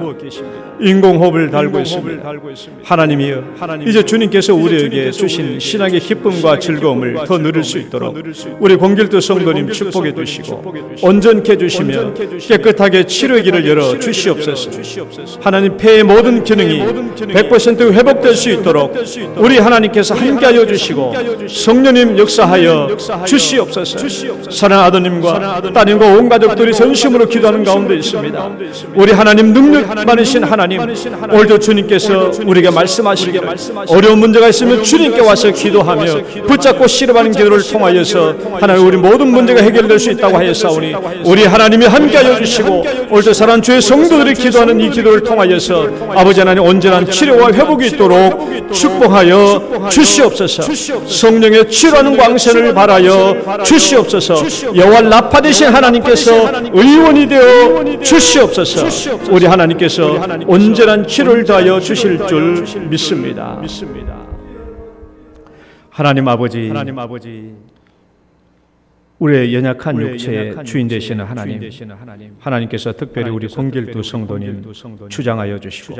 인공호흡을 달고 있습니다. 하나님이여, 이제 주님께서 우리에게 주신 신앙의 기쁨과 즐거움을 더 누릴 수 있도록 우리 권길도 성도님 축복해 주시고 온전케 해주시며 깨끗하게 치료의 길을 열어 주시옵소서. 하나님 폐의 모든 기능이 100% 회복될 수 있도록 우리 하나님께서 함께하여 주시고 성령님 역사하여 주시옵소서. 사랑하는 아드님과 따님과 온 가족들이 전심으로 기도하는 가운데 있습니다. 우리 하나님 능력 많으신 하나님, 오늘도 주님께서 우리에게 말씀하시기를 어려운 문제가 있으면 주님께 와서 기도하며 붙잡고 씨름하는 기도를 통하여서 하나님 우리 모든 문제가 해결될 수 있다고 하였사오니 우리 하나님이 함께하여 주시고 오늘도 사랑하는 주의 성도들이 기도하는 이 기도를 통하여서 아버지 하나님 온전한 치료와 회복이 있도록 축복하여 주시옵소서. 성령의 치료하는 광선을 바라여 주시옵소서. 여호와 라파 되신 하나님께서 의원이 되어 주시옵소서. 우리 하나님께서 온전한 치료를 더하여 주실 줄 믿습니다. 하나님 아버지, 우리의 연약한 육체의 주인 되시는 하나님, 하나님께서 특별히 우리 권길도 성도님 주장하여 주시고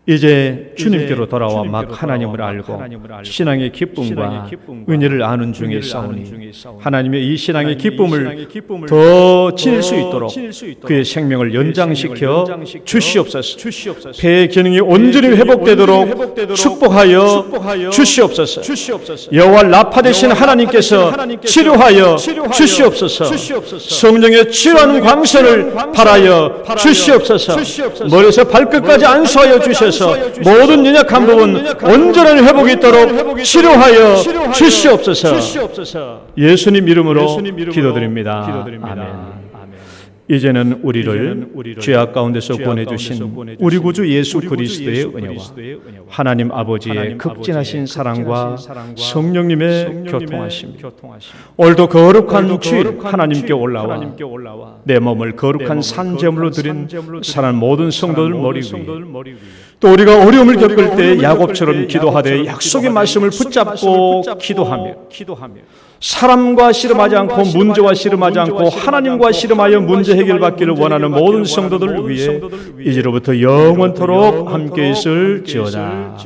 이제 주님께로 돌아와 막 하나님을 알고 신앙의 기쁨과 은혜를 아는 중에 싸우니 하나님의 이 신앙의 기쁨을 더 지닐 수 있도록 그의 생명을 연장시켜 주시옵소서. 폐의 기능이 온전히 회복되도록 축복하여 주시옵소서. 여호와 라파 되신 하나님께서 치료하여 주시옵소서. 성령의 치료하는 광선을 발하여 주시옵소서. 머리에서 발끝까지 안수하여 주셔서 모든 연약한 부분 온전한 회복이 있도록 치료하여 주시옵소서. 예수님 이름으로 기도드립니다. 아멘. 이제는 우리를 죄악 가운데서 구원해주신 우리 구주 예수 그리스도의 은혜와 하나님 아버지의 극진하신 사랑과 성령님의 교통하심, 오늘도 거룩한 주일 하나님께 올라와 내 몸을 거룩한 산제물로 드린 사랑하는 모든 성도들 머리 위에, 또 우리가 어려움을 겪을 때 야곱처럼 기도하되 약속의 말씀을 붙잡고 기도하며 사람과 씨름하지 않고 문제와 씨름하지 않고 하나님과 씨름하여 문제 해결받기를 원하는 모든 성도들을 위해 이제로부터 영원토록 함께 있을지어다.